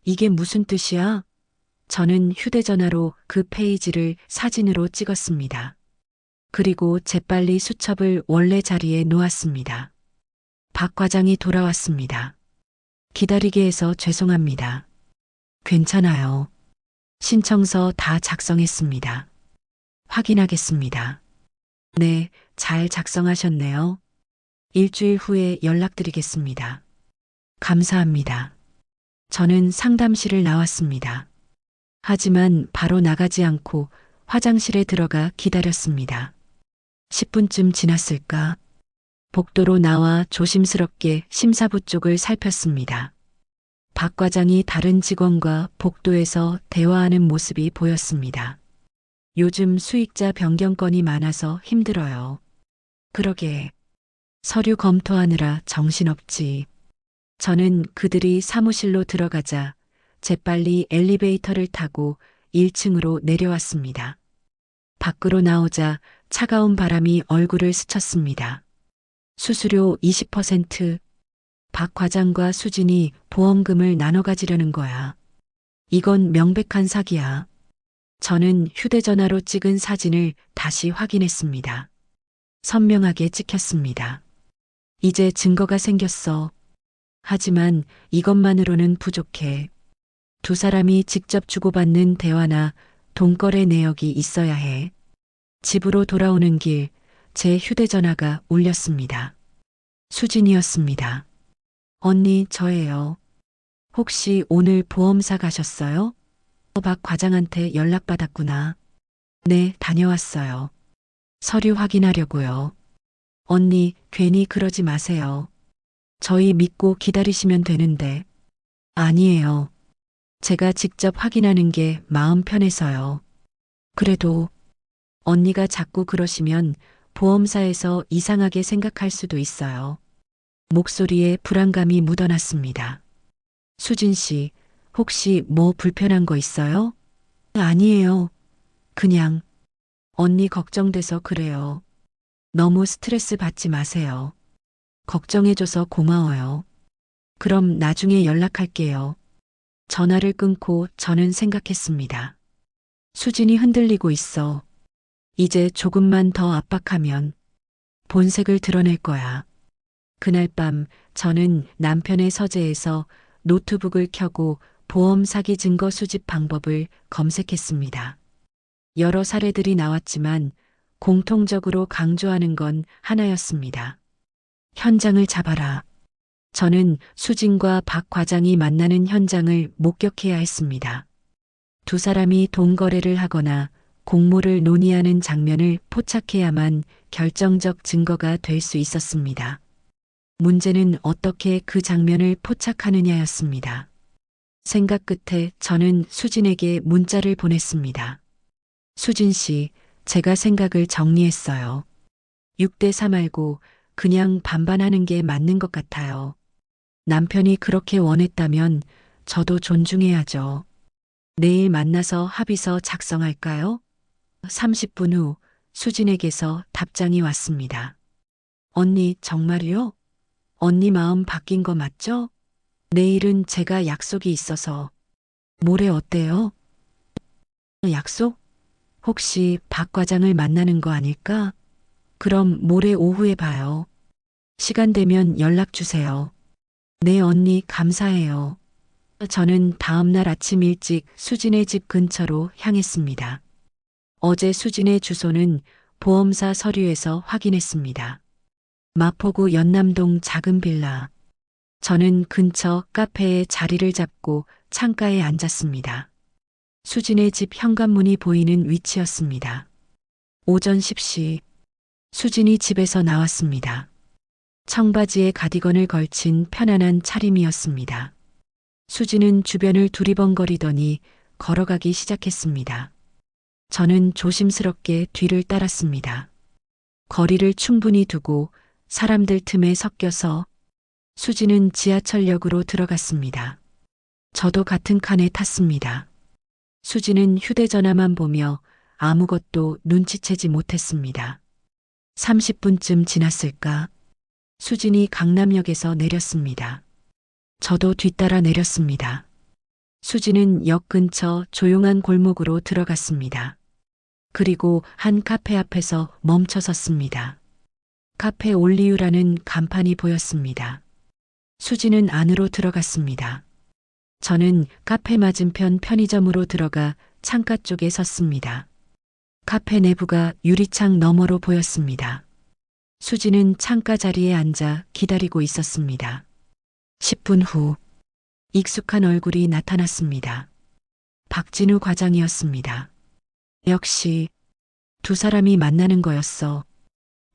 이게 무슨 뜻이야? 저는 휴대전화로 그 페이지를 사진으로 찍었습니다. 그리고 재빨리 수첩을 원래 자리에 놓았습니다. 박 과장이 돌아왔습니다. 기다리게 해서 죄송합니다. 괜찮아요. 신청서 다 작성했습니다. 확인하겠습니다. 네, 잘 작성하셨네요. 일주일 후에 연락드리겠습니다. 감사합니다. 저는 상담실을 나왔습니다. 하지만 바로 나가지 않고 화장실에 들어가 기다렸습니다. 10분쯤 지났을까? 복도로 나와 조심스럽게 심사부 쪽을 살폈습니다. 박 과장이 다른 직원과 복도에서 대화하는 모습이 보였습니다. 요즘 수익자 변경 건이 많아서 힘들어요. 그러게. 서류 검토하느라 정신없지. 저는 그들이 사무실로 들어가자 재빨리 엘리베이터를 타고 1층으로 내려왔습니다. 밖으로 나오자 차가운 바람이 얼굴을 스쳤습니다. 수수료 20%. 박 과장과 수진이 보험금을 나눠 가지려는 거야. 이건 명백한 사기야. 저는 휴대전화로 찍은 사진을 다시 확인했습니다. 선명하게 찍혔습니다. 이제 증거가 생겼어. 하지만 이것만으로는 부족해. 두 사람이 직접 주고받는 대화나 돈거래 내역이 있어야 해. 집으로 돌아오는 길, 제 휴대전화가 울렸습니다. 수진이었습니다. 언니, 저예요. 혹시 오늘 보험사 가셨어요? 박 과장한테 연락받았구나. 네, 다녀왔어요. 서류 확인하려고요. 언니, 괜히 그러지 마세요. 저희 믿고 기다리시면 되는데. 아니에요. 제가 직접 확인하는 게 마음 편해서요. 그래도 언니가 자꾸 그러시면 보험사에서 이상하게 생각할 수도 있어요. 목소리에 불안감이 묻어났습니다. 수진 씨, 혹시 뭐 불편한 거 있어요? 아니에요. 그냥 언니 걱정돼서 그래요. 너무 스트레스 받지 마세요. 걱정해줘서 고마워요. 그럼 나중에 연락할게요. 전화를 끊고 저는 생각했습니다. 수진이 흔들리고 있어. 이제 조금만 더 압박하면 본색을 드러낼 거야. 그날 밤 저는 남편의 서재에서 노트북을 켜고 보험 사기 증거 수집 방법을 검색했습니다. 여러 사례들이 나왔지만 공통적으로 강조하는 건 하나였습니다. 현장을 잡아라. 저는 수진과 박 과장이 만나는 현장을 목격해야 했습니다. 두 사람이 돈 거래를 하거나 공모를 논의하는 장면을 포착해야만 결정적 증거가 될 수 있었습니다. 문제는 어떻게 그 장면을 포착하느냐였습니다. 생각 끝에 저는 수진에게 문자를 보냈습니다. 수진 씨, 제가 생각을 정리했어요. 6대4 말고 그냥 반반하는 게 맞는 것 같아요. 남편이 그렇게 원했다면 저도 존중해야죠. 내일 만나서 합의서 작성할까요? 30분 후 수진에게서 답장이 왔습니다. 언니, 정말요? 언니 마음 바뀐 거 맞죠? 내일은 제가 약속이 있어서. 모레 어때요? 약속? 혹시 박 과장을 만나는 거 아닐까? 그럼 모레 오후에 봐요. 시간 되면 연락 주세요. 네, 언니, 감사해요. 저는 다음날 아침 일찍 수진의 집 근처로 향했습니다. 어제 수진의 주소는 보험사 서류에서 확인했습니다. 마포구 연남동 작은 빌라. 저는 근처 카페에 자리를 잡고 창가에 앉았습니다. 수진의 집 현관문이 보이는 위치였습니다. 오전 10시 수진이 집에서 나왔습니다. 청바지에 가디건을 걸친 편안한 차림이었습니다. 수진은 주변을 두리번거리더니 걸어가기 시작했습니다. 저는 조심스럽게 뒤를 따랐습니다. 거리를 충분히 두고 사람들 틈에 섞여서 수진은 지하철역으로 들어갔습니다. 저도 같은 칸에 탔습니다. 수진은 휴대전화만 보며 아무것도 눈치채지 못했습니다. 30분쯤 지났을까? 수진이 강남역에서 내렸습니다. 저도 뒤따라 내렸습니다. 수진은 역 근처 조용한 골목으로 들어갔습니다. 그리고 한 카페 앞에서 멈춰 섰습니다. 카페 올리유라는 간판이 보였습니다. 수진은 안으로 들어갔습니다. 저는 카페 맞은편 편의점으로 들어가 창가 쪽에 섰습니다. 카페 내부가 유리창 너머로 보였습니다. 수진은 창가 자리에 앉아 기다리고 있었습니다. 10분 후 익숙한 얼굴이 나타났습니다. 박진우 과장이었습니다. 역시 두 사람이 만나는 거였어.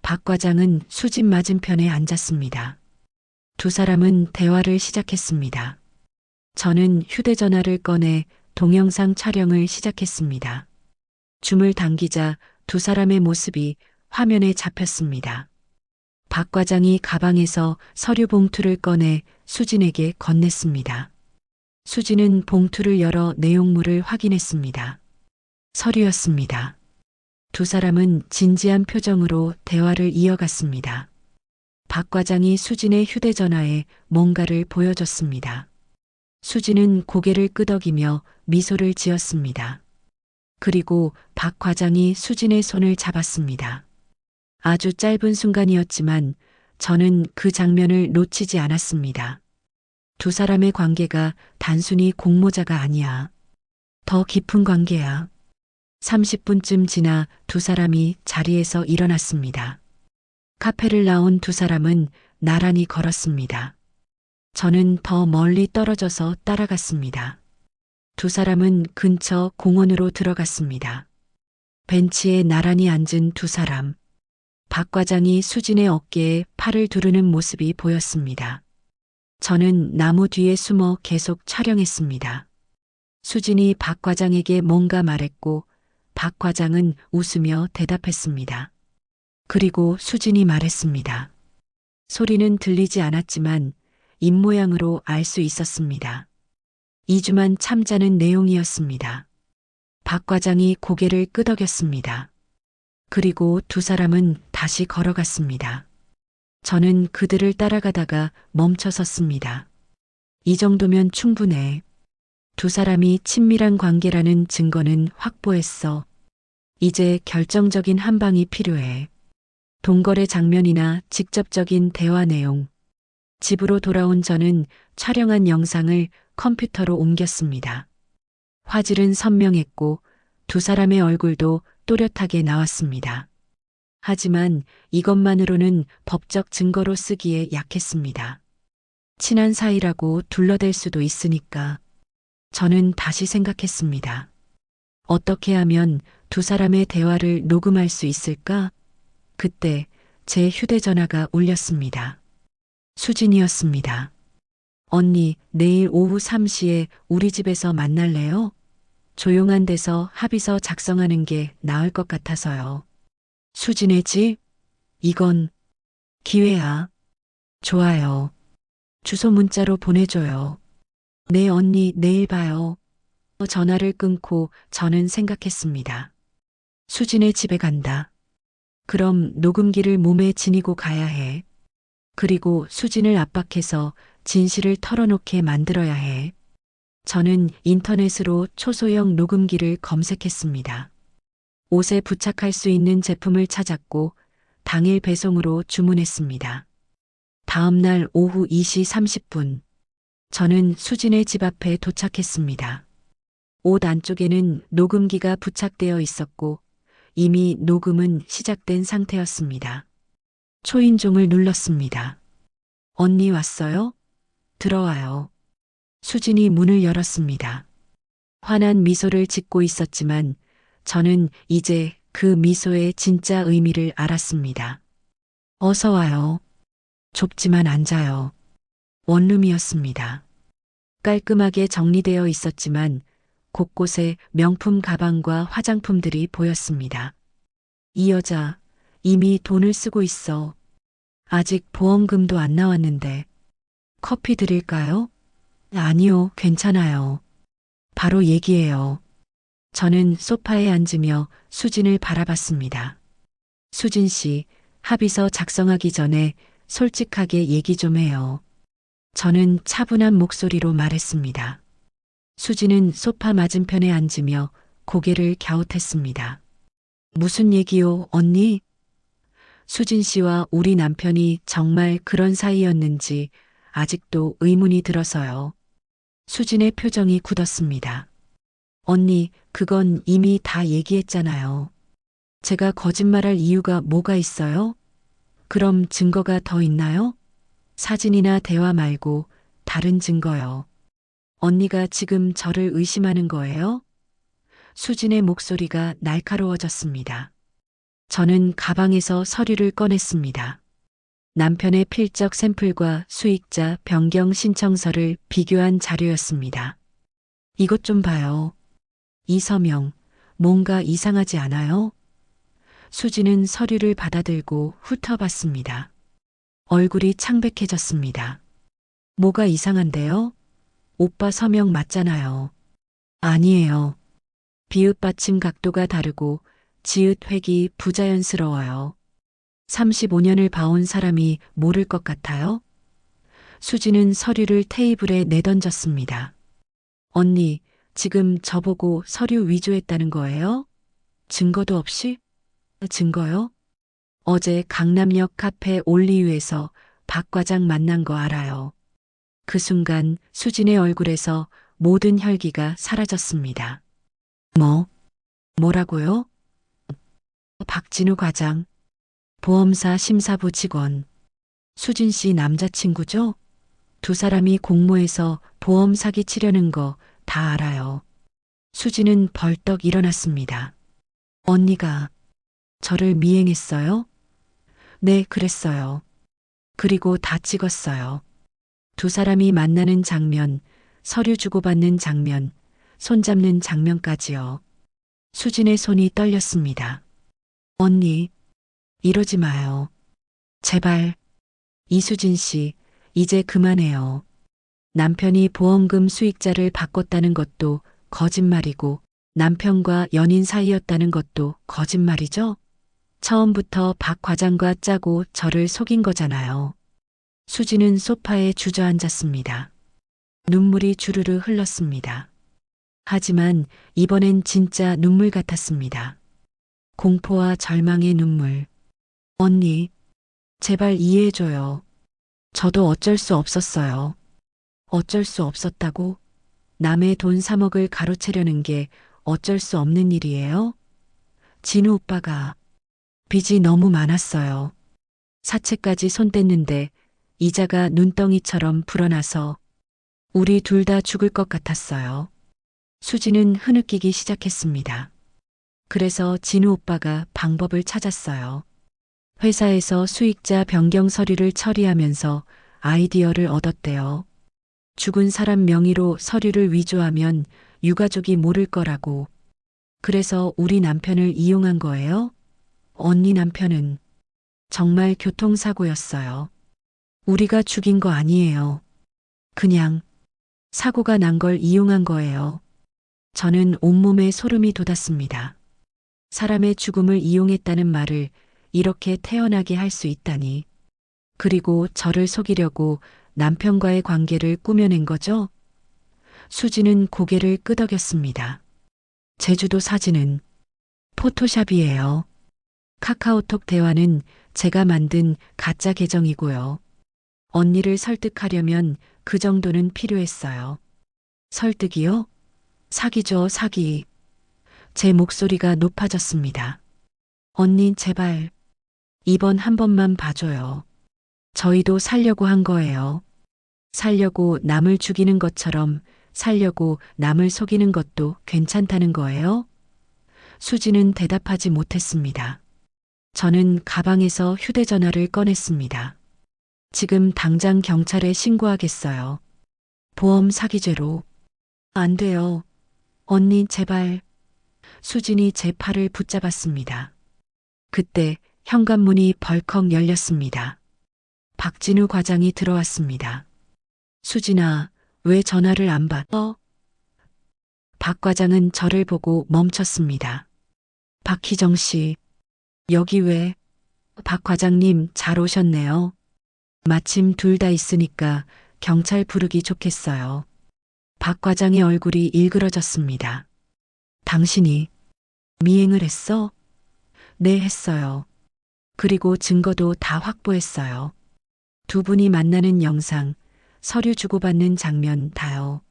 박 과장은 수진 맞은편에 앉았습니다. 두 사람은 대화를 시작했습니다. 저는 휴대전화를 꺼내 동영상 촬영을 시작했습니다. 줌을 당기자 두 사람의 모습이 화면에 잡혔습니다. 박 과장이 가방에서 서류 봉투를 꺼내 수진에게 건넸습니다. 수진은 봉투를 열어 내용물을 확인했습니다. 서류였습니다. 두 사람은 진지한 표정으로 대화를 이어갔습니다. 박 과장이 수진의 휴대전화에 뭔가를 보여줬습니다. 수진은 고개를 끄덕이며 미소를 지었습니다. 그리고 박 과장이 수진의 손을 잡았습니다. 아주 짧은 순간이었지만 저는 그 장면을 놓치지 않았습니다. 두 사람의 관계가 단순히 공모자가 아니야. 더 깊은 관계야. 30분쯤 지나 두 사람이 자리에서 일어났습니다. 카페를 나온 두 사람은 나란히 걸었습니다. 저는 더 멀리 떨어져서 따라갔습니다. 두 사람은 근처 공원으로 들어갔습니다. 벤치에 나란히 앉은 두 사람. 박 과장이 수진의 어깨에 팔을 두르는 모습이 보였습니다. 저는 나무 뒤에 숨어 계속 촬영했습니다. 수진이 박 과장에게 뭔가 말했고 박 과장은 웃으며 대답했습니다. 그리고 수진이 말했습니다. 소리는 들리지 않았지만 입모양으로 알 수 있었습니다. 2주만 참자는 내용이었습니다. 박 과장이 고개를 끄덕였습니다. 그리고 두 사람은 다시 걸어갔습니다. 저는 그들을 따라가다가 멈춰 섰습니다. 이 정도면 충분해. 두 사람이 친밀한 관계라는 증거는 확보했어. 이제 결정적인 한 방이 필요해. 동거래 장면이나 직접적인 대화 내용. 집으로 돌아온 저는 촬영한 영상을 컴퓨터로 옮겼습니다. 화질은 선명했고 두 사람의 얼굴도 또렷하게 나왔습니다. 하지만 이것만으로는 법적 증거로 쓰기에 약했습니다. 친한 사이라고 둘러댈 수도 있으니까. 저는 다시 생각했습니다. 어떻게 하면 두 사람의 대화를 녹음할 수 있을까? 그때 제 휴대전화가 울렸습니다. 수진이었습니다. 언니, 내일 오후 3시에 우리 집에서 만날래요? 조용한 데서 합의서 작성하는 게 나을 것 같아서요. 수진의 집? 기회야. 좋아요. 주소 문자로 보내줘요. 네, 언니, 내일 봐요. 전화를 끊고 저는 생각했습니다. 수진의 집에 간다. 그럼 녹음기를 몸에 지니고 가야 해. 그리고 수진을 압박해서 진실을 털어놓게 만들어야 해. 저는 인터넷으로 초소형 녹음기를 검색했습니다. 옷에 부착할 수 있는 제품을 찾았고 당일 배송으로 주문했습니다. 다음 날 오후 2시 30분, 저는 수진의 집 앞에 도착했습니다. 옷 안쪽에는 녹음기가 부착되어 있었고 이미 녹음은 시작된 상태였습니다. 초인종을 눌렀습니다. 언니 왔어요? 들어와요. 수진이 문을 열었습니다. 환한 미소를 짓고 있었지만 저는 이제 그 미소의 진짜 의미를 알았습니다. 어서 와요. 좁지만 앉아요. 원룸이었습니다. 깔끔하게 정리되어 있었지만 곳곳에 명품 가방과 화장품들이 보였습니다. 이 여자 이미 돈을 쓰고 있어. 아직 보험금도 안 나왔는데. 커피 드릴까요? 아니요, 괜찮아요. 바로 얘기해요. 저는 소파에 앉으며 수진을 바라봤습니다. 수진 씨, 합의서 작성하기 전에 솔직하게 얘기 좀 해요. 저는 차분한 목소리로 말했습니다. 수진은 소파 맞은편에 앉으며 고개를 갸웃했습니다. 무슨 얘기요, 언니? 수진 씨와 우리 남편이 정말 그런 사이였는지 아직도 의문이 들어서요. 수진의 표정이 굳었습니다. 언니, 그건 이미 다 얘기했잖아요. 제가 거짓말할 이유가 뭐가 있어요? 그럼 증거가 더 있나요? 사진이나 대화 말고 다른 증거요. 언니가 지금 저를 의심하는 거예요? 수진의 목소리가 날카로워졌습니다. 저는 가방에서 서류를 꺼냈습니다. 남편의 필적 샘플과 수익자 변경 신청서를 비교한 자료였습니다. 이것 좀 봐요. 이 서명, 뭔가 이상하지 않아요? 수지는 서류를 받아들고 훑어봤습니다. 얼굴이 창백해졌습니다. 뭐가 이상한데요? 오빠 서명 맞잖아요. 아니에요. 비읍 받침 각도가 다르고 지읒 획이 부자연스러워요. 35년을 봐온 사람이 모를 것 같아요? 수지는 서류를 테이블에 내던졌습니다. 언니, 지금 저보고 서류 위조했다는 거예요? 증거도 없이? 증거요? 어제 강남역 카페 올리유에서 박 과장 만난 거 알아요. 그 순간 수진의 얼굴에서 모든 혈기가 사라졌습니다. 뭐라고요? 박진우 과장, 보험사 심사부 직원. 수진 씨 남자친구죠? 두 사람이 공모해서 보험 사기 치려는 거 다 알아요. 수진은 벌떡 일어났습니다. 언니가 저를 미행했어요? 네, 그랬어요. 그리고 다 찍었어요. 두 사람이 만나는 장면, 서류 주고받는 장면, 손잡는 장면까지요. 수진의 손이 떨렸습니다. 언니, 이러지 마요. 제발. 이수진 씨, 이제 그만해요. 남편이 보험금 수익자를 바꿨다는 것도 거짓말이고 남편과 연인 사이였다는 것도 거짓말이죠? 처음부터 박 과장과 짜고 저를 속인 거잖아요. 수지는 소파에 주저앉았습니다. 눈물이 주르르 흘렀습니다. 하지만 이번엔 진짜 눈물 같았습니다. 공포와 절망의 눈물. 언니, 제발 이해해줘요. 저도 어쩔 수 없었어요. 어쩔 수 없었다고? 남의 돈 3억을 가로채려는 게 어쩔 수 없는 일이에요? 진우 오빠가 빚이 너무 많았어요. 사채까지 손 뗐는데 이자가 눈덩이처럼 불어나서 우리 둘 다 죽을 것 같았어요. 수지는 흐느끼기 시작했습니다. 그래서 진우 오빠가 방법을 찾았어요. 회사에서 수익자 변경 서류를 처리하면서 아이디어를 얻었대요. 죽은 사람 명의로 서류를 위조하면 유가족이 모를 거라고. 그래서 우리 남편을 이용한 거예요? 언니 남편은 정말 교통사고였어요. 우리가 죽인 거 아니에요. 그냥 사고가 난 걸 이용한 거예요. 저는 온몸에 소름이 돋았습니다. 사람의 죽음을 이용했다는 말을 이렇게 태연하게 할 수 있다니. 그리고 저를 속이려고 남편과의 관계를 꾸며낸 거죠? 수지는 고개를 끄덕였습니다. 제주도 사진은 포토샵이에요. 카카오톡 대화는 제가 만든 가짜 계정이고요. 언니를 설득하려면 그 정도는 필요했어요. 설득이요? 사기죠, 사기. 제 목소리가 높아졌습니다. 언니, 제발. 이번 한 번만 봐줘요. 저희도 살려고 한 거예요. 살려고 남을 죽이는 것처럼 살려고 남을 속이는 것도 괜찮다는 거예요? 수지는 대답하지 못했습니다. 저는 가방에서 휴대전화를 꺼냈습니다. 지금 당장 경찰에 신고하겠어요. 보험 사기죄로. 안 돼요. 언니, 제발. 수진이 제 팔을 붙잡았습니다. 그때 현관문이 벌컥 열렸습니다. 박진우 과장이 들어왔습니다. 수진아, 왜 전화를 안 받아? 박 과장은 저를 보고 멈췄습니다. 박희정 씨, 여기 왜? 박 과장님, 잘 오셨네요. 마침 둘 다 있으니까 경찰 부르기 좋겠어요. 박 과장의 얼굴이 일그러졌습니다. 당신이 미행을 했어? 네, 했어요. 그리고 증거도 다 확보했어요. 두 분이 만나는 영상, 서류 주고받는 장면 다요.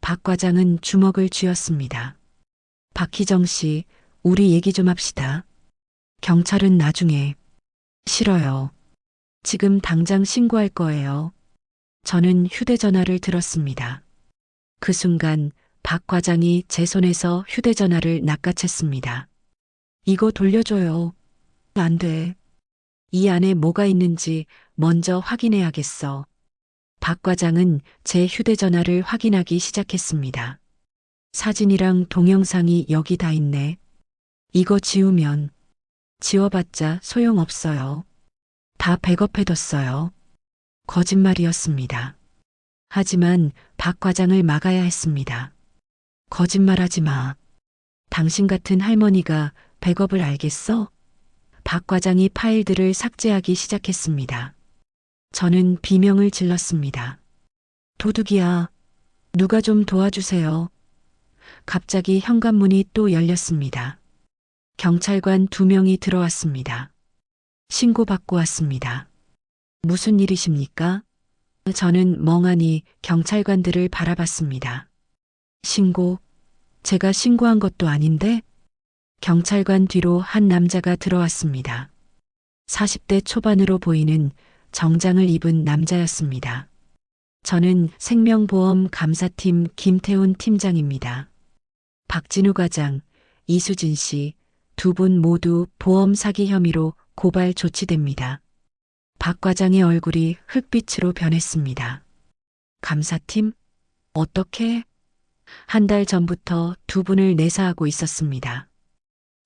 박 과장은 주먹을 쥐었습니다. 박희정 씨, 우리 얘기 좀 합시다. 경찰은 나중에. 싫어요. 지금 당장 신고할 거예요. 저는 휴대전화를 들었습니다. 그 순간 박 과장이 제 손에서 휴대전화를 낚아챘습니다. 이거 돌려줘요. 안 돼. 이 안에 뭐가 있는지 먼저 확인해야겠어. 박 과장은 제 휴대전화를 확인하기 시작했습니다. 사진이랑 동영상이 여기 다 있네. 이거 지우면 지워봤자 소용없어요. 다 백업해뒀어요. 거짓말이었습니다. 하지만 박 과장을 막아야 했습니다. 거짓말하지 마. 당신 같은 할머니가 백업을 알겠어? 박 과장이 파일들을 삭제하기 시작했습니다. 저는 비명을 질렀습니다. 도둑이야. 누가 좀 도와주세요. 갑자기 현관문이 또 열렸습니다. 경찰관 2명이 들어왔습니다. 신고받고 왔습니다. 무슨 일이십니까? 저는 멍하니 경찰관들을 바라봤습니다. 신고? 제가 신고한 것도 아닌데? 경찰관 뒤로 한 남자가 들어왔습니다. 40대 초반으로 보이는 정장을 입은 남자였습니다. 저는 생명보험 감사팀 김태훈 팀장입니다. 박진우 과장, 이수진 씨, 두 분 모두 보험 사기 혐의로 고발 조치됩니다. 박 과장의 얼굴이 흑빛으로 변했습니다. 감사팀? 어떻게? 한 달 전부터 두 분을 내사하고 있었습니다.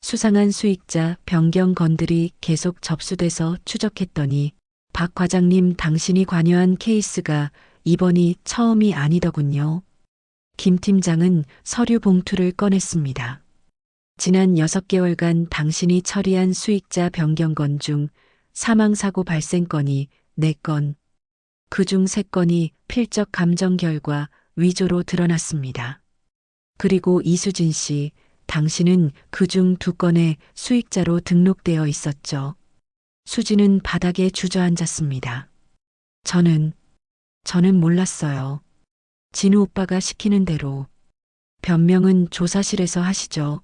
수상한 수익자 변경 건들이 계속 접수돼서 추적했더니 박 과장님 당신이 관여한 케이스가 이번이 처음이 아니더군요. 김 팀장은 서류 봉투를 꺼냈습니다. 지난 6개월간 당신이 처리한 수익자 변경 건 중 사망사고 발생 건이 4건, 그중 3건이 필적 감정 결과 위조로 드러났습니다. 그리고 이수진 씨, 당신은 그중 2건의 수익자로 등록되어 있었죠. 수지는 바닥에 주저앉았습니다. 저는 몰랐어요. 진우 오빠가 시키는 대로. 변명은 조사실에서 하시죠.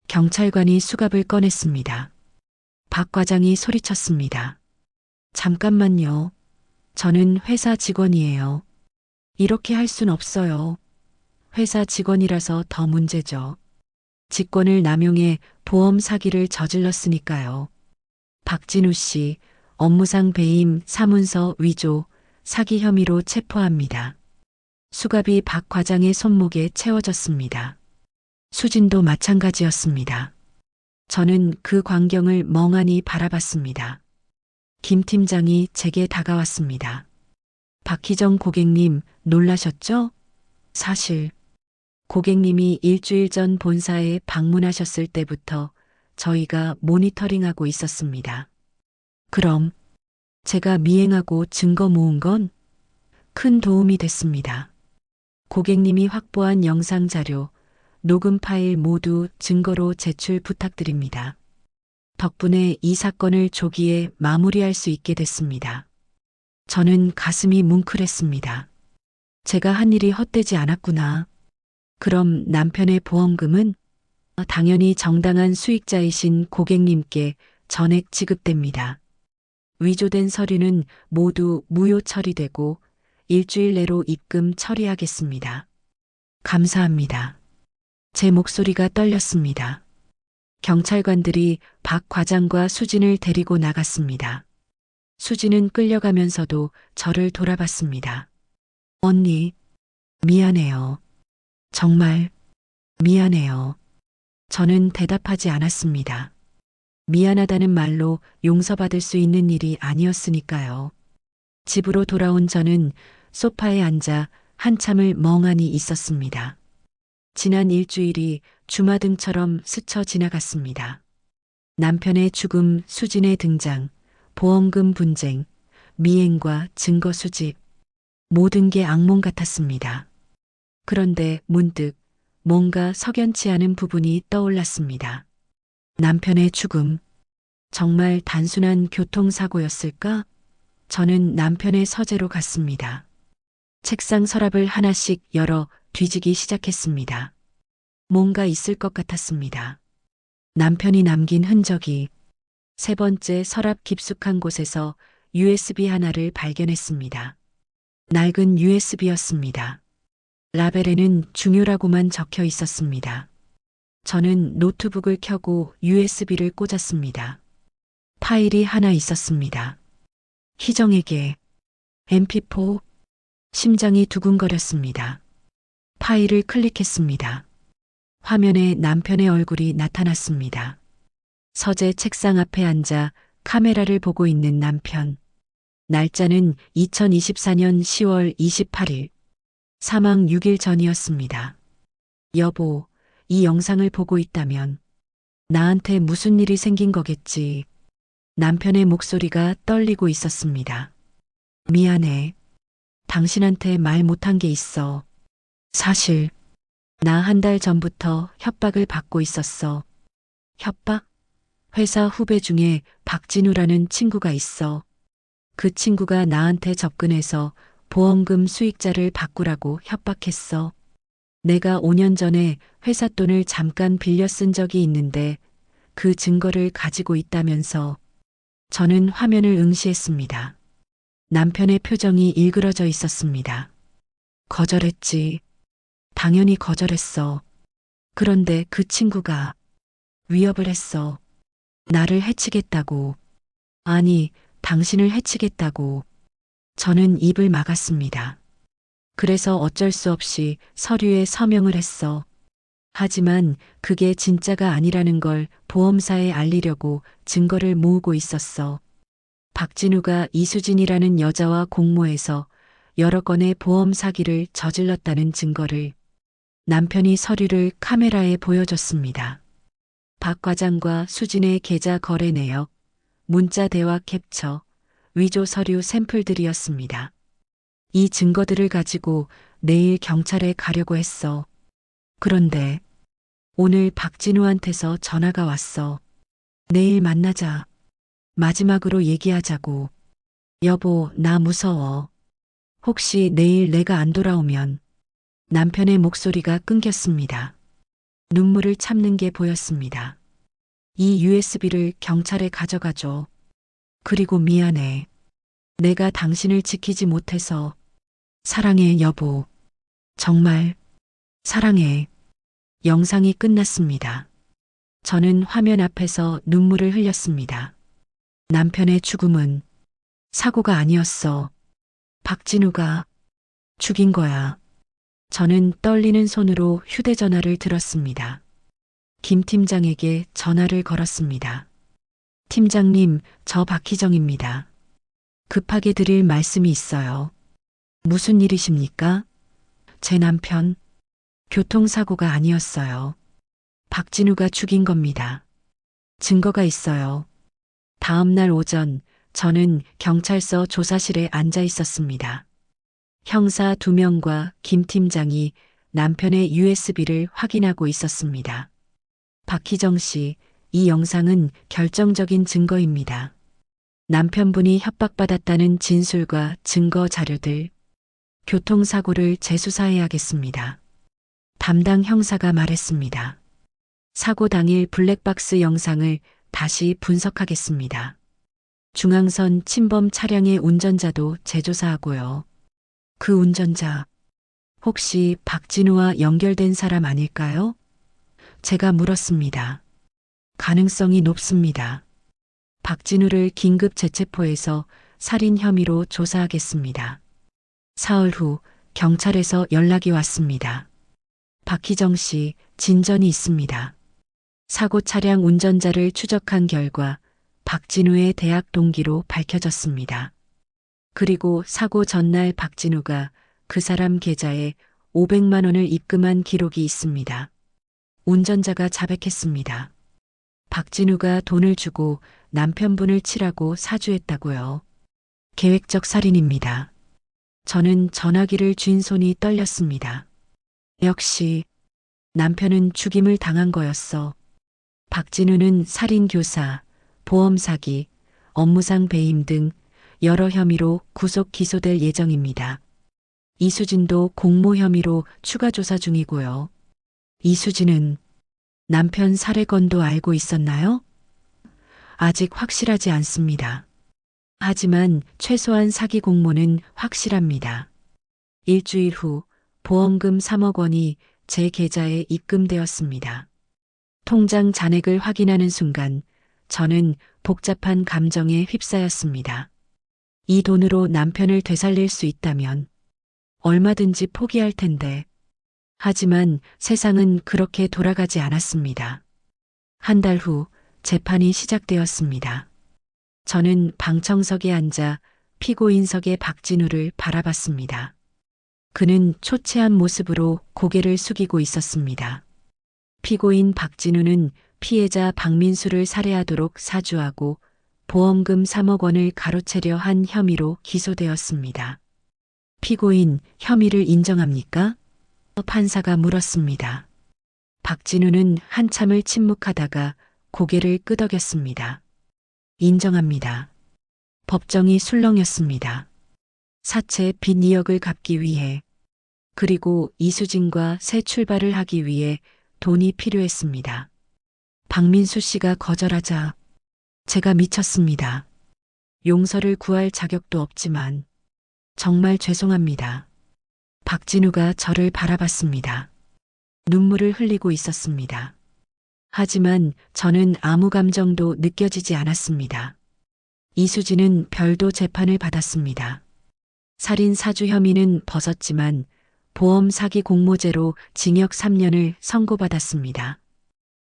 경찰관이 수갑을 꺼냈습니다. 박 과장이 소리쳤습니다. 잠깐만요. 저는 회사 직원이에요. 이렇게 할 순 없어요. 회사 직원이라서 더 문제죠. 직권을 남용해 보험 사기를 저질렀으니까요. 박진우 씨, 업무상 배임, 사문서 위조, 사기 혐의로 체포합니다. 수갑이 박 과장의 손목에 채워졌습니다. 수진도 마찬가지였습니다. 저는 그 광경을 멍하니 바라봤습니다. 김 팀장이 제게 다가왔습니다. 박희정 고객님, 놀라셨죠? 사실 고객님이 일주일 전 본사에 방문하셨을 때부터 저희가 모니터링하고 있었습니다. 그럼 제가 미행하고 증거 모은 건 큰 도움이 됐습니다. 고객님이 확보한 영상 자료, 녹음 파일 모두 증거로 제출 부탁드립니다. 덕분에 이 사건을 조기에 마무리할 수 있게 됐습니다. 저는 가슴이 뭉클했습니다. 제가 한 일이 헛되지 않았구나. 그럼 남편의 보험금은 당연히 정당한 수익자이신 고객님께 전액 지급됩니다. 위조된 서류는 모두 무효 처리되고 일주일 내로 입금 처리하겠습니다. 감사합니다. 제 목소리가 떨렸습니다. 경찰관들이 박 과장과 수진을 데리고 나갔습니다. 수진은 끌려가면서도 저를 돌아봤습니다. 언니, 미안해요. 정말 미안해요. 저는 대답하지 않았습니다. 미안하다는 말로 용서받을 수 있는 일이 아니었으니까요. 집으로 돌아온 저는 소파에 앉아 한참을 멍하니 있었습니다. 지난 일주일이 주마등처럼 스쳐 지나갔습니다. 남편의 죽음, 수진의 등장, 보험금 분쟁, 미행과 증거 수집, 모든 게 악몽 같았습니다. 그런데 문득 뭔가 석연치 않은 부분이 떠올랐습니다. 남편의 죽음, 정말 단순한 교통사고였을까? 저는 남편의 서재로 갔습니다. 책상 서랍을 하나씩 열어 뒤지기 시작했습니다. 뭔가 있을 것 같았습니다. 남편이 남긴 흔적이. 세 번째 서랍 깊숙한 곳에서 USB 하나를 발견했습니다. 낡은 USB였습니다. 라벨에는 중요라고만 적혀 있었습니다. 저는 노트북을 켜고 USB를 꽂았습니다. 파일이 하나 있었습니다. 희정에게 MP4. 심장이 두근거렸습니다. 파일을 클릭했습니다. 화면에 남편의 얼굴이 나타났습니다. 서재 책상 앞에 앉아 카메라를 보고 있는 남편. 날짜는 2024년 10월 28일. 사망 6일 전이었습니다. 여보, 이 영상을 보고 있다면 나한테 무슨 일이 생긴 거겠지. 남편의 목소리가 떨리고 있었습니다. 미안해. 당신한테 말 못한 게 있어. 사실 나 한 달 전부터 협박을 받고 있었어. 협박? 회사 후배 중에 박진우라는 친구가 있어. 그 친구가 나한테 접근해서 보험금 수익자를 바꾸라고 협박했어. 내가 5년 전에 회사 돈을 잠깐 빌려 쓴 적이 있는데 그 증거를 가지고 있다면서. 저는 화면을 응시했습니다. 남편의 표정이 일그러져 있었습니다. 거절했지. 당연히 거절했어. 그런데 그 친구가 위협을 했어. 나를 해치겠다고. 아니, 당신을 해치겠다고. 저는 입을 막았습니다. 그래서 어쩔 수 없이 서류에 서명을 했어. 하지만 그게 진짜가 아니라는 걸 보험사에 알리려고 증거를 모으고 있었어. 박진우가 이수진이라는 여자와 공모해서 여러 건의 보험 사기를 저질렀다는 증거를. 남편이 서류를 카메라에 보여줬습니다. 박 과장과 수진의 계좌 거래 내역, 문자 대화 캡처, 위조 서류 샘플들이었습니다. 이 증거들을 가지고 내일 경찰에 가려고 했어. 그런데 오늘 박진우한테서 전화가 왔어. 내일 만나자. 마지막으로 얘기하자고. 여보, 나 무서워. 혹시 내일 내가 안 돌아오면. 남편의 목소리가 끊겼습니다. 눈물을 참는 게 보였습니다. 이 USB를 경찰에 가져가줘. 그리고 미안해. 내가 당신을 지키지 못해서. 사랑해, 여보. 정말 사랑해. 영상이 끝났습니다. 저는 화면 앞에서 눈물을 흘렸습니다. 남편의 죽음은 사고가 아니었어. 박진우가 죽인 거야. 저는 떨리는 손으로 휴대전화를 들었습니다. 김 팀장에게 전화를 걸었습니다. 팀장님, 저 박희정입니다. 급하게 드릴 말씀이 있어요. 무슨 일이십니까? 제 남편, 교통사고가 아니었어요. 박진우가 죽인 겁니다. 증거가 있어요. 다음 날 오전, 저는 경찰서 조사실에 앉아 있었습니다. 형사 2명과 김 팀장이 남편의 USB를 확인하고 있었습니다. 박희정 씨, 이 영상은 결정적인 증거입니다. 남편분이 협박받았다는 진술과 증거 자료들, 교통사고를 재수사해야겠습니다. 담당 형사가 말했습니다. 사고 당일 블랙박스 영상을 다시 분석하겠습니다. 중앙선 침범 차량의 운전자도 재조사하고요. 그 운전자, 혹시 박진우와 연결된 사람 아닐까요? 제가 물었습니다. 가능성이 높습니다. 박진우를 긴급 재체포해서 살인 혐의로 조사하겠습니다. 사흘 후 경찰에서 연락이 왔습니다. 박희정 씨, 진전이 있습니다. 사고 차량 운전자를 추적한 결과 박진우의 대학 동기로 밝혀졌습니다. 그리고 사고 전날 박진우가 그 사람 계좌에 500만 원을 입금한 기록이 있습니다. 운전자가 자백했습니다. 박진우가 돈을 주고 남편분을 치라고 사주했다고요. 계획적 살인입니다. 저는 전화기를 쥔 손이 떨렸습니다. 역시 남편은 죽임을 당한 거였어. 박진우는 살인교사, 보험사기, 업무상 배임 등 여러 혐의로 구속 기소될 예정입니다. 이수진도 공모 혐의로 추가 조사 중이고요. 이수진은 남편 살해 건도 알고 있었나요? 아직 확실하지 않습니다. 하지만 최소한 사기 공모는 확실합니다. 일주일 후 보험금 3억 원이 제 계좌에 입금되었습니다. 통장 잔액을 확인하는 순간 저는 복잡한 감정에 휩싸였습니다. 이 돈으로 남편을 되살릴 수 있다면 얼마든지 포기할 텐데. 하지만 세상은 그렇게 돌아가지 않았습니다. 한 달 후 재판이 시작되었습니다. 저는 방청석에 앉아 피고인석의 박진우를 바라봤습니다. 그는 초췌한 모습으로 고개를 숙이고 있었습니다. 피고인 박진우는 피해자 박민수를 살해하도록 사주하고 보험금 3억 원을 가로채려 한 혐의로 기소되었습니다. 피고인, 혐의를 인정합니까? 판사가 물었습니다. 박진우는 한참을 침묵하다가 고개를 끄덕였습니다. 인정합니다. 법정이 술렁였습니다. 사채 빚 2억을 갚기 위해, 그리고 이수진과 새 출발을 하기 위해 돈이 필요했습니다. 박민수 씨가 거절하자 제가 미쳤습니다. 용서를 구할 자격도 없지만 정말 죄송합니다. 박진우가 저를 바라봤습니다. 눈물을 흘리고 있었습니다. 하지만 저는 아무 감정도 느껴지지 않았습니다. 이수진은 별도 재판을 받았습니다. 살인 사주 혐의는 벗었지만 보험 사기 공모죄로 징역 3년을 선고받았습니다.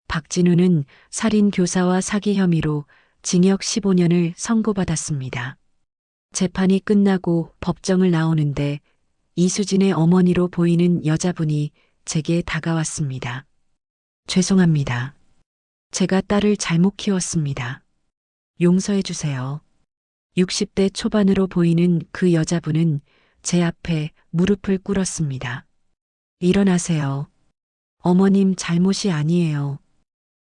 박진우는 살인 교사와 사기 혐의로 징역 15년을 선고받았습니다. 재판이 끝나고 법정을 나오는데 이수진의 어머니로 보이는 여자분이 제게 다가왔습니다. 죄송합니다. 제가 딸을 잘못 키웠습니다. 용서해 주세요. 60대 초반으로 보이는 그 여자분은 제 앞에 무릎을 꿇었습니다. 일어나세요. 어머님 잘못이 아니에요.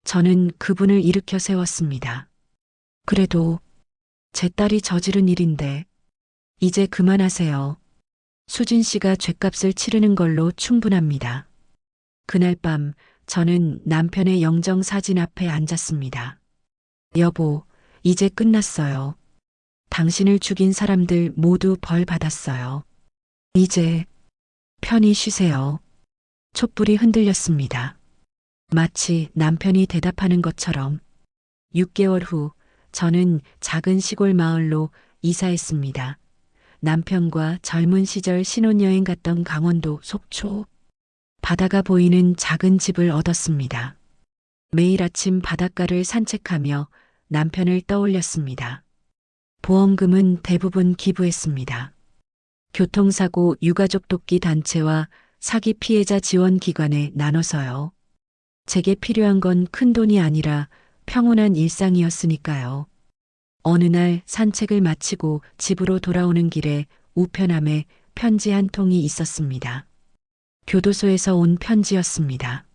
저는 그분을 일으켜 세웠습니다. 그래도 제 딸이 저지른 일인데 이제 그만하세요. 수진 씨가 죗값을 치르는 걸로 충분합니다. 그날 밤 저는 남편의 영정사진 앞에 앉았습니다. 여보, 이제 끝났어요. 당신을 죽인 사람들 모두 벌 받았어요. 이제 편히 쉬세요. 촛불이 흔들렸습니다. 마치 남편이 대답하는 것처럼. 6개월 후 저는 작은 시골 마을로 이사했습니다. 남편과 젊은 시절 신혼여행 갔던 강원도 속초. 바다가 보이는 작은 집을 얻었습니다. 매일 아침 바닷가를 산책하며 남편을 떠올렸습니다. 보험금은 대부분 기부했습니다. 교통사고 유가족 돕기 단체와 사기 피해자 지원 기관에 나눠서요. 제게 필요한 건 큰 돈이 아니라 평온한 일상이었으니까요. 어느 날 산책을 마치고 집으로 돌아오는 길에 우편함에 편지 한 통이 있었습니다. 교도소에서 온 편지였습니다.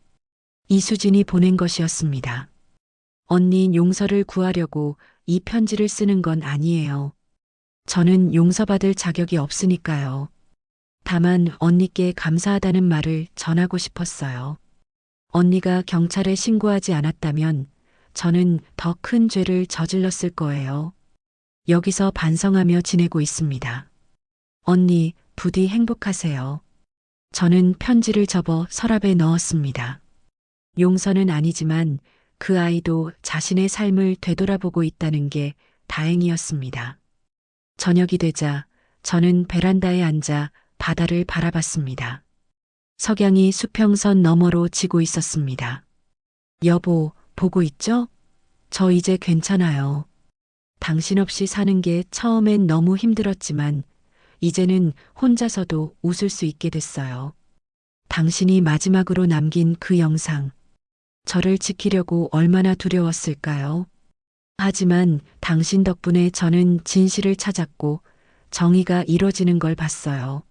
이수진이 보낸 것이었습니다. 언니 용서를 구하려고 이 편지를 쓰는 건 아니에요. 저는 용서받을 자격이 없으니까요. 다만 언니께 감사하다는 말을 전하고 싶었어요. 언니가 경찰에 신고하지 않았다면 저는 더 큰 죄를 저질렀을 거예요. 여기서 반성하며 지내고 있습니다. 언니, 부디 행복하세요. 저는 편지를 접어 서랍에 넣었습니다. 용서는 아니지만 그 아이도 자신의 삶을 되돌아보고 있다는 게 다행이었습니다. 저녁이 되자 저는 베란다에 앉아 바다를 바라봤습니다. 석양이 수평선 너머로 지고 있었습니다. 여보, 보고 있죠? 저 이제 괜찮아요. 당신 없이 사는 게 처음엔 너무 힘들었지만 이제는 혼자서도 웃을 수 있게 됐어요. 당신이 마지막으로 남긴 그 영상, 저를 지키려고 얼마나 두려웠을까요? 하지만 당신 덕분에 저는 진실을 찾았고 정의가 이뤄지는 걸 봤어요.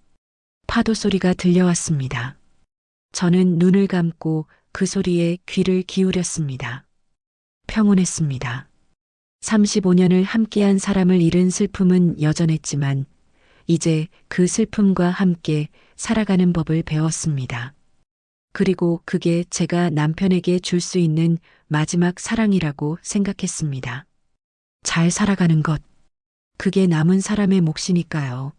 파도 소리가 들려왔습니다. 저는 눈을 감고 그 소리에 귀를 기울였습니다. 평온했습니다. 35년을 함께한 사람을 잃은 슬픔은 여전했지만 이제 그 슬픔과 함께 살아가는 법을 배웠습니다. 그리고 그게 제가 남편에게 줄 수 있는 마지막 사랑이라고 생각했습니다. 잘 살아가는 것. 그게 남은 사람의 몫이니까요.